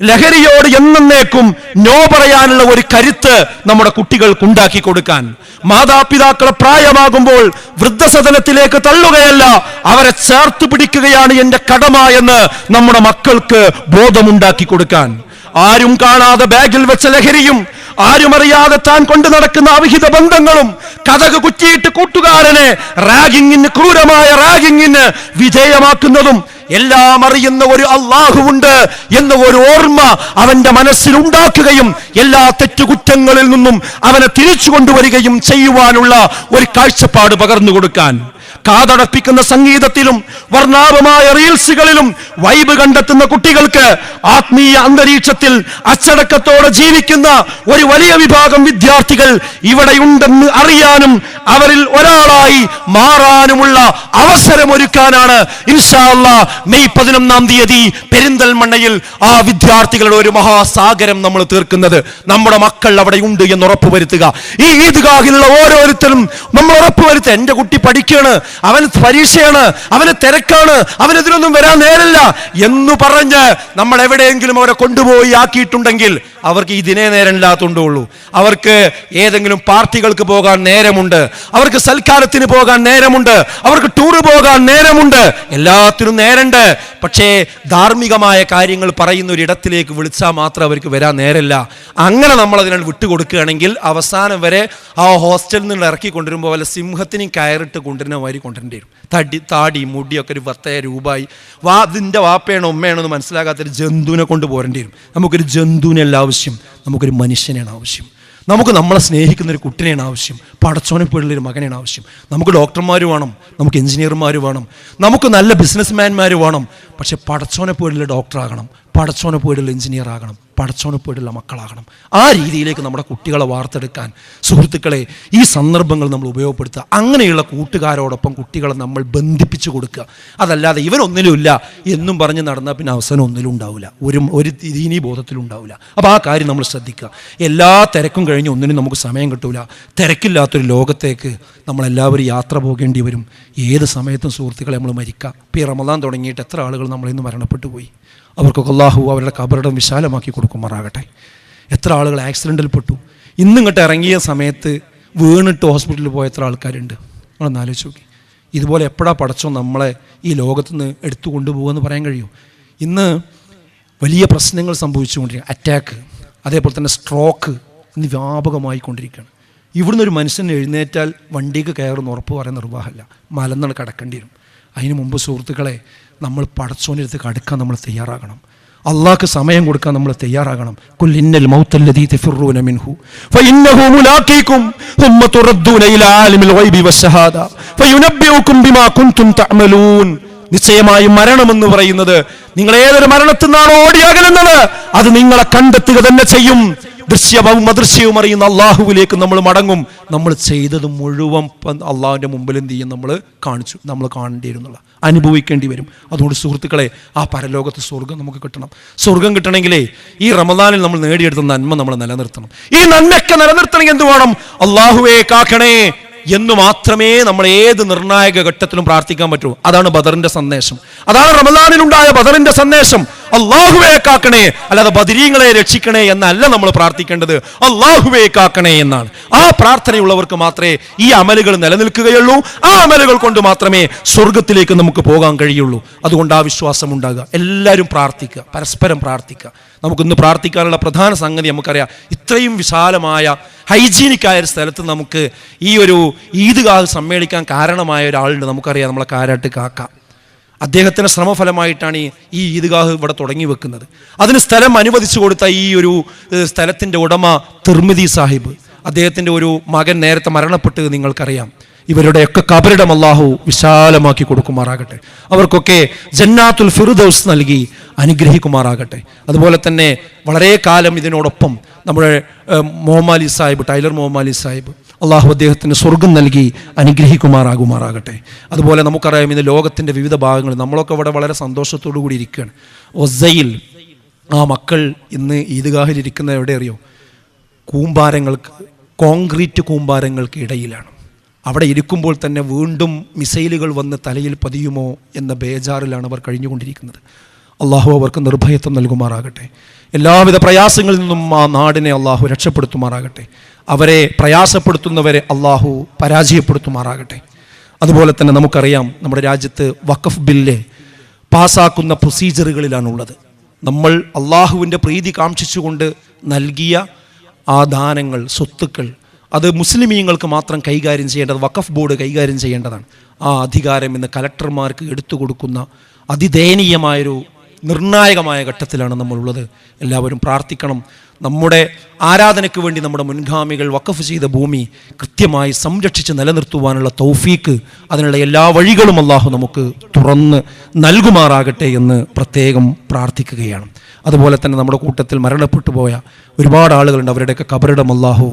ലഹരിയോട് എന്നേക്കും നോ പറയാനുള്ള ഒരു കരുത്ത് നമ്മുടെ കുട്ടികൾക്ക് ഉണ്ടാക്കി കൊടുക്കാൻ, മാതാപിതാക്കളെ പ്രായമാകുമ്പോൾ വൃദ്ധസദനത്തിലേക്ക് തള്ളുകയല്ല, അവരെ ചേർത്ത് പിടിക്കുകയാണ് എൻ്റെ കടമ എന്ന് നമ്മുടെ മക്കൾക്ക് ബോധമുണ്ടാക്കി കൊടുക്കാൻ. ആരും കാണാതെ ബാഗിൽ വെച്ച ലഹരിയും ആരും അറിയാതെ താൻ കൊണ്ടു നടക്കുന്ന അവിഹിത ബന്ധങ്ങളും കതക് കുറ്റിയിട്ട് കൂട്ടുകാരനെ റാഗിങ്ങിന്, ക്രൂരമായ റാഗിങ്ങിന് വിധേയമാക്കുന്നതും എല്ലാം അറിയുന്ന ഒരു അള്ളാഹുവുണ്ട് എന്ന ഒരു ഓർമ്മ അവന്റെ മനസ്സിൽ ഉണ്ടാക്കുകയും എല്ലാ തെറ്റുകുറ്റങ്ങളിൽ നിന്നും അവനെ തിരിച്ചു കൊണ്ടുവരികയും ചെയ്യുവാനുള്ള ഒരു കാഴ്ചപ്പാട് പകർന്നു കൊടുക്കാൻ, കാതടപ്പിക്കുന്ന സംഗീതത്തിലും വർണ്ണാഭമായ റീൽസുകളിലും വൈബ് കണ്ടെത്തുന്ന കുട്ടികൾക്ക് ആത്മീയ അന്തരീക്ഷത്തിൽ അച്ചടക്കത്തോടെ ജീവിക്കുന്ന ഒരു വലിയ വിഭാഗം വിദ്യാർത്ഥികൾ ഇവിടെയുണ്ടെന്ന് അറിയാനും അവരിൽ ഒരാളായി മാറാനുമുള്ള അവസരമൊരുക്കാനാണ് ഇൻഷാ അല്ലാഹ് മെയ് 11-ാം തീയതി പെരിന്തൽമണ്ണയിൽ ആ വിദ്യാർത്ഥികളുടെ ഒരു മഹാസാഗരം നമ്മൾ തീർക്കുന്നത്. നമ്മുടെ മക്കൾ അവിടെ ഉണ്ട് എന്ന് ഉറപ്പുവരുത്തുക. ഈ ഈദ്ഗാഹിലുള്ള ഓരോരുത്തരും നമ്മൾ ഉറപ്പുവരുത്തുക, എൻ്റെ കുട്ടി പഠിക്കുകയാണ്, അവൻ പരീക്ഷയാണ്, അവന് തിരക്കാണ്, അവനെതിരൊന്നും വരാൻ നേരല്ല എന്ന് പറഞ്ഞ് നമ്മൾ എവിടെയെങ്കിലും അവരെ കൊണ്ടുപോയി ആക്കിയിട്ടുണ്ടെങ്കിൽ അവർക്ക് ഇതിനെ നേരമില്ലാത്തുള്ളൂ. അവർക്ക് ഏതെങ്കിലും പാർട്ടികൾക്ക് പോകാൻ നേരമുണ്ട്, അവർക്ക് സൽക്കാരത്തിന് പോകാൻ നേരമുണ്ട്, അവർക്ക് ടൂറ് പോകാൻ നേരമുണ്ട്, എല്ലാത്തിനും നേരമുണ്ട്. പക്ഷേ ധാർമ്മികമായ കാര്യങ്ങൾ പറയുന്ന ഒരിടത്തിലേക്ക് വിളിച്ചാൽ മാത്രം അവർക്ക് വരാൻ നേരമില്ല. അങ്ങനെ നമ്മൾ അതിനെ വിട്ടുകൊടുക്കുകയാണെങ്കിൽ അവസാനം വരെ ആ ഹോസ്റ്റലിൽ നിന്ന് ഇറക്കി കൊണ്ടുവരുമ്പോൾ വല്ല സിംഹത്തിനും കയറിട്ട് കൊണ്ടുവരുന്ന മാതിരി കൊണ്ടുവരേണ്ടി വരും. താടി മുടിയൊക്കെ ഒരു 10,000 രൂപയായി. അതിൻ്റെ വാപ്പയാണോ ഉമ്മയാണോ എന്ന് മനസ്സിലാകാത്തൊരു ജന്തുവിനെ കൊണ്ട് പോരേണ്ടി വരും. നമുക്കൊരു ജന്തുവിനല്ല ആവശ്യം, നമുക്കൊരു മനുഷ്യനെയാണ് ആവശ്യം. നമുക്ക് നമ്മളെ സ്നേഹിക്കുന്ന ഒരു കുട്ടിനെയാണ് ആവശ്യം. പടച്ചോനെ പേടിലൊരു മകനെയാണ് ആവശ്യം. നമുക്ക് ഡോക്ടർമാർ വേണം, നമുക്ക് എഞ്ചിനീയർമാർ വേണം, നമുക്ക് നല്ല ബിസിനസ്മാൻമാർ വേണം. പക്ഷെ പടച്ചോനെ പേടിയുള്ള ഡോക്ടറാകണം, പടച്ചോനെ പേടിയുള്ള എഞ്ചിനീയർ ആകണം, പടച്ചോനെ പേടിയുള്ള മക്കളാകണം. ആ രീതിയിലേക്ക് നമ്മുടെ കുട്ടികളെ വാർത്തെടുക്കാൻ സുഹൃത്തുക്കളെ ഈ സന്ദർഭങ്ങൾ നമ്മൾ ഉപയോഗപ്പെടുത്തുക. അങ്ങനെയുള്ള കൂട്ടുകാരോടൊപ്പം കുട്ടികളെ നമ്മൾ ബന്ധിപ്പിച്ചു കൊടുക്കുക. അതല്ലാതെ ഇവനൊന്നിലുമില്ല എന്നും പറഞ്ഞ് നടന്നാൽ പിന്നെ അവസാനം ഒന്നിലും ഉണ്ടാവില്ല, ഒരു ദീനീ ബോധത്തിലും ഉണ്ടാവില്ല. അപ്പോൾ ആ കാര്യം നമ്മൾ ശ്രദ്ധിക്കുക. എല്ലാ തിരക്കും കഴിഞ്ഞ് ഒന്നിനും നമുക്ക് സമയം കിട്ടൂല. തിരക്കില്ലാത്തൊരു ലോകത്തേക്ക് നമ്മളെല്ലാവരും യാത്ര പോകേണ്ടി വരും. ഏത് സമയത്തും സുഹൃത്തുക്കളെ നമ്മൾ മരിക്കുക. ഇപ്പോൾ ഈ റമദാൻ തുടങ്ങിയിട്ട് എത്ര ആളുകൾ നമ്മളിൽ നിന്ന് മരണപ്പെട്ടു പോയി. അവർക്കൊക്കെ അല്ലാഹു അവരുടെ ഖബറിടം വിശാലമാക്കി കൊടുക്കുമാറാകട്ടെ. എത്ര ആളുകൾ ആക്സിഡൻറ്റിൽ പെട്ടു. ഇന്നിങ്ങോട്ട് ഇറങ്ങിയ സമയത്ത് വീണിട്ട് ഹോസ്പിറ്റലിൽ പോയ എത്ര ആൾക്കാരുണ്ട്. നമ്മളൊന്ന് ആലോചിച്ച് നോക്കി. ഇതുപോലെ എപ്പോഴാണ് പടച്ചോ നമ്മളെ ഈ ലോകത്തു നിന്ന് എടുത്തു കൊണ്ടുപോകുമെന്ന് പറയാൻ കഴിയും. ഇന്ന് വലിയ പ്രശ്നങ്ങൾ സംഭവിച്ചുകൊണ്ടിരിക്കുക. അറ്റാക്ക്, അതേപോലെ തന്നെ സ്ട്രോക്ക് ഇന്ന് വ്യാപകമായി കൊണ്ടിരിക്കുകയാണ്. ഇവിടുന്ന് ഒരു മനുഷ്യൻ എഴുന്നേറ്റാൽ വണ്ടിക്ക് കയറുന്ന ഉറപ്പ് പറയാൻ നിർവാഹമല്ല, മലന്നാണ് കിടക്കേണ്ടി വരും. അതിന് മുമ്പ് സുഹൃത്തുക്കളെ നമ്മൾ പടച്ചോൻ്റെ അടുക്കാൻ നമ്മൾ തയ്യാറാകണം. അള്ളാഹ്ക്ക് സമയം കൊടുക്കാൻ നമ്മൾ തയ്യാറാകണം. ഖുൽ ഇന്നൽ മൗതല്ലദീ തഫിറൂന മിൻഹു ഫഇന്നഹു മുലാഖീകും സുമ്മ തുറദ്ദൂന ഇലാ ആലിമിൽ ഗൈബി വശഹാദ ഫയുനബ്ബിഉകും ബിമാ കുൻതും തഅമലൂൻ. നിശ്ചയമായും മരണമെന്ന് പറയുന്നത് നിങ്ങൾ ഏതൊരു മരണത്തിൽ നിന്നാണോ ഓടിയകലുന്നത് അത് നിങ്ങളെ കണ്ടെത്തുക തന്നെ ചെയ്യും. ദൃശ്യവും അദൃശ്യവും അറിയുന്ന അള്ളാഹുവിലേക്ക് നമ്മൾ മടങ്ങും. നമ്മൾ ചെയ്തത് മുഴുവൻ അള്ളാഹുവിൻ്റെ മുമ്പിൽ എന്ത് ചെയ്യും? നമ്മൾ കാണിച്ചു, നമ്മൾ കാണേണ്ടി വരുന്നുള്ള അനുഭവിക്കേണ്ടി വരും. അതുകൊണ്ട് സുഹൃത്തുക്കളെ ആ പരലോകത്ത് സ്വർഗം നമുക്ക് കിട്ടണം. സ്വർഗം കിട്ടണമെങ്കിലേ ഈ റമദാനിൽ നമ്മൾ നേടിയെടുത്ത നന്മ നമ്മൾ നിലനിർത്തണം. ഈ നന്മയൊക്കെ നിലനിർത്തണമെങ്കിൽ എന്ത് വേണം? അള്ളാഹുവേ കാക്കണേ എന്ന് മാത്രമേ നമ്മൾ ഏത് നിർണായക ഘട്ടത്തിലും പ്രാർത്ഥിക്കാൻ പറ്റൂ. അതാണ് ബദറിന്റെ സന്ദേശം, അതാണ് റമദാനിലുണ്ടായ ബദറിന്റെ സന്ദേശം. അള്ളാഹുവേ കാക്കണേ, അല്ലാതെ ബദരീങ്ങളെ രക്ഷിക്കണേ എന്നല്ല നമ്മൾ പ്രാർത്ഥിക്കേണ്ടത്, അള്ളാഹുവേ കാക്കണേ എന്നാണ്. ആ പ്രാർത്ഥനയുള്ളവർക്ക് മാത്രമേ ഈ അമലുകൾ നിലനിൽക്കുകയുള്ളൂ. ആ അമലുകൾ കൊണ്ട് മാത്രമേ സ്വർഗത്തിലേക്ക് നമുക്ക് പോകാൻ കഴിയുള്ളൂ. അതുകൊണ്ട് ആ വിശ്വാസം ഉണ്ടാകുക. എല്ലാവരും പ്രാർത്ഥിക്കുക, പരസ്പരം പ്രാർത്ഥിക്കുക. നമുക്കിന്ന് പ്രാർത്ഥിക്കാനുള്ള പ്രധാന സംഗതി നമുക്കറിയാം. ഇത്രയും വിശാലമായ ഹൈജീനിക്കായ ഒരു സ്ഥലത്ത് നമുക്ക് ഈ ഒരു ഈദ്ഗാഹ് സമ്മേളിക്കാൻ കാരണമായ ഒരാളുണ്ട്. നമുക്കറിയാം, നമ്മളെ കാരാട്ട് കാക്ക. അദ്ദേഹത്തിൻ്റെ ശ്രമഫലമായിട്ടാണ് ഈ ഈദ്ഗാഹ് ഇവിടെ തുടങ്ങി വെക്കുന്നത്. അതിന് സ്ഥലം അനുവദിച്ചു കൊടുത്ത ഈ ഒരു സ്ഥലത്തിൻ്റെ ഉടമ തിർമിദി സാഹിബ്, അദ്ദേഹത്തിൻ്റെ ഒരു മകൻ നേരത്തെ മരണപ്പെട്ടത് നിങ്ങൾക്കറിയാം. ഇവരുടെയൊക്കെ ഖബറിടം അല്ലാഹു വിശാലമാക്കി കൊടുക്കുമാറാകട്ടെ. അവർക്കൊക്കെ ജന്നാത്തുൽ ഫിർദൗസ് നൽകി അനുഗ്രഹിക്കുമാറാകട്ടെ. അതുപോലെ തന്നെ വളരെ കാലം ഇതിനോടൊപ്പം നമ്മുടെ മുഹമ്മദ് സാഹിബ്, ടൈലർ മുഹമ്മദ് സാഹിബ്, അള്ളാഹു അദ്ദേഹത്തിന് സ്വർഗം നൽകി അനുഗ്രഹിക്കുമാറാകുമാറാകട്ടെ. അതുപോലെ നമുക്കറിയാം ഇന്ന് ലോകത്തിൻ്റെ വിവിധ ഭാഗങ്ങളിൽ നമ്മളൊക്കെ ഇവിടെ വളരെ സന്തോഷത്തോടു കൂടി ഇരിക്കുകയാണ്. ഒസയിൽ ആ മക്കൾ ഇന്ന് ഈദ്ഗാഹിൽ ഇരിക്കുന്നത് എവിടെ അറിയോ? കൂമ്പാരങ്ങൾക്ക്, കോൺക്രീറ്റ് കൂമ്പാരങ്ങൾക്ക് ഇടയിലാണ്. അവിടെ ഇരിക്കുമ്പോൾ തന്നെ വീണ്ടും മിസൈലുകൾ വന്ന് തലയിൽ പതിയുമോ എന്ന ബേജാറിലാണ് അവർ കഴിഞ്ഞുകൊണ്ടിരിക്കുന്നത്. അള്ളാഹു അവർക്ക് നിർഭയത്വം നൽകുമാറാകട്ടെ. എല്ലാവിധ പ്രയാസങ്ങളിൽ നിന്നും ആ നാടിനെ അള്ളാഹു രക്ഷപ്പെടുത്തുമാറാകട്ടെ. അവരെ പ്രയാസപ്പെടുത്തുന്നവരെ അള്ളാഹു പരാജയപ്പെടുത്തുമാറാകട്ടെ. അതുപോലെ തന്നെ നമുക്കറിയാം നമ്മുടെ രാജ്യത്ത് വഖഫ് ബില്ല് പാസ്സാക്കുന്ന പ്രൊസീജിയറുകളിലാണുള്ളത്. നമ്മൾ അള്ളാഹുവിൻ്റെ പ്രീതി കാംക്ഷിച്ചുകൊണ്ട് നൽകിയ ആ ദാനങ്ങൾ, സ്വത്തുക്കൾ, അത് മുസ്ലിമീങ്ങൾക്ക് മാത്രം കൈകാര്യം ചെയ്യേണ്ടത് വഖഫ് ബോർഡ് കൈകാര്യം ചെയ്യേണ്ടതാണ്. ആ അധികാരം ഇന്ന് കലക്ടർമാർക്ക് എടുത്തു കൊടുക്കുന്ന അതിദയനീയമായൊരു നിർണായകമായ ഘട്ടത്തിലാണ് നമ്മളുള്ളത്. എല്ലാവരും പ്രാർത്ഥിക്കണം. നമ്മുടെ ആരാധനയ്ക്ക് വേണ്ടി നമ്മുടെ മുൻഗാമികൾ വഖഫ് ചെയ്ത ഭൂമി കൃത്യമായി സംരക്ഷിച്ച് നിലനിർത്തുവാനുള്ള തൗഫീക്ക്, അതിനുള്ള എല്ലാ വഴികളും അള്ളാഹു നമുക്ക് തുറന്ന് നൽകുമാറാകട്ടെ എന്ന് പ്രത്യേകം പ്രാർത്ഥിക്കുകയാണ്. അതുപോലെ തന്നെ നമ്മുടെ കൂട്ടത്തിൽ മരണപ്പെട്ടു പോയ ഒരുപാട് ആളുകളുണ്ട്. അവരുടെയൊക്കെ ഖബറിടം അല്ലാഹു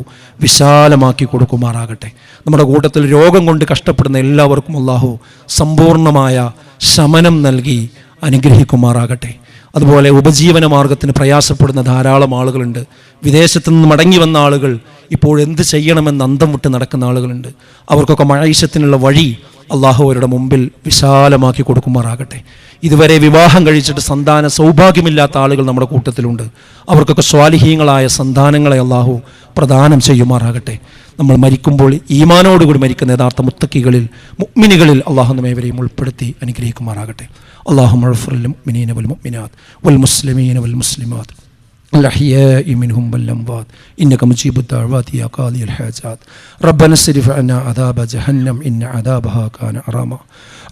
വിശാലമാക്കി കൊടുക്കുമാറാകട്ടെ. നമ്മുടെ കൂട്ടത്തിൽ രോഗം കൊണ്ട് കഷ്ടപ്പെടുന്ന എല്ലാവർക്കും അല്ലാഹു സമ്പൂർണ്ണമായ ശമനം നൽകി അനുഗ്രഹിക്കുമാറാകട്ടെ. അതുപോലെ ഉപജീവന മാർഗത്തിന് പ്രയാസപ്പെടുന്ന ധാരാളം ആളുകളുണ്ട്. വിദേശത്തു നിന്ന് മടങ്ങി വന്ന ആളുകൾ ഇപ്പോൾ എന്ത് ചെയ്യണമെന്ന് അന്തം വിട്ട് നടക്കുന്ന ആളുകളുണ്ട്. അവർക്കൊക്കെ മഴീശത്തിനുള്ള വഴി അള്ളാഹു അവരുടെ മുമ്പിൽ വിശാലമാക്കി കൊടുക്കുമാറാകട്ടെ. ഇതുവരെ വിവാഹം കഴിച്ചിട്ട് സന്താന സൗഭാഗ്യമില്ലാത്ത ആളുകൾ നമ്മുടെ കൂട്ടത്തിലുണ്ട്. അവർക്കൊക്കെ സ്വാലിഹീങ്ങളായ സന്താനങ്ങളെ അള്ളാഹു പ്രദാനം ചെയ്യുമാറാകട്ടെ. നമ്മൾ മരിക്കുമ്പോൾ ഈമാനോടുകൂടി മരിക്കുന്ന യഥാർത്ഥ മുത്തക്കികളിൽ, മുഅ്മിനുകളിൽ അള്ളാഹു നമ്മേവരെയും ഉൾപ്പെടുത്തി അനുഗ്രഹിക്കുമാറാകട്ടെ. അല്ലാഹുമ്മ ഗ്ഫിർ ലിൽ മുഅ്മിനീന വൽ മുഅ്മിനാത്ത് വൽ മുസ്ലിമീന വൽ മുസ്ലിമാത്ത് الأحياء منهم والأموات إنك مجيب الدعوات يا قاضي الحاجات ربنا اصرف عنا عذاب جهنم إن عذابها كان غراما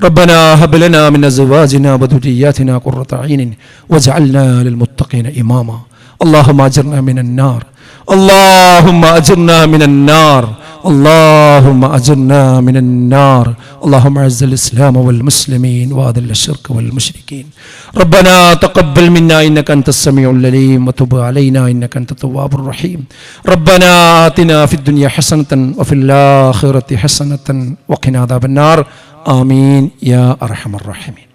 ربنا هب لنا من أزواجنا وذرياتنا قرة أعين واجعلنا للمتقين إماما اللهم أجرنا من النار اللهم أجرنا من النار اللهم أجرنا من النار اللهم أعز الإسلام والمسلمين وأذل الشرك والمشركين ربنا تقبل منا إنك أنت السميع العليم وتب علينا إنك أنت التواب الرحيم ربنا آتنا في الدنيا حسنة وفي الآخرة حسنة وقنا عذاب النار آمين يا أرحم الراحمين.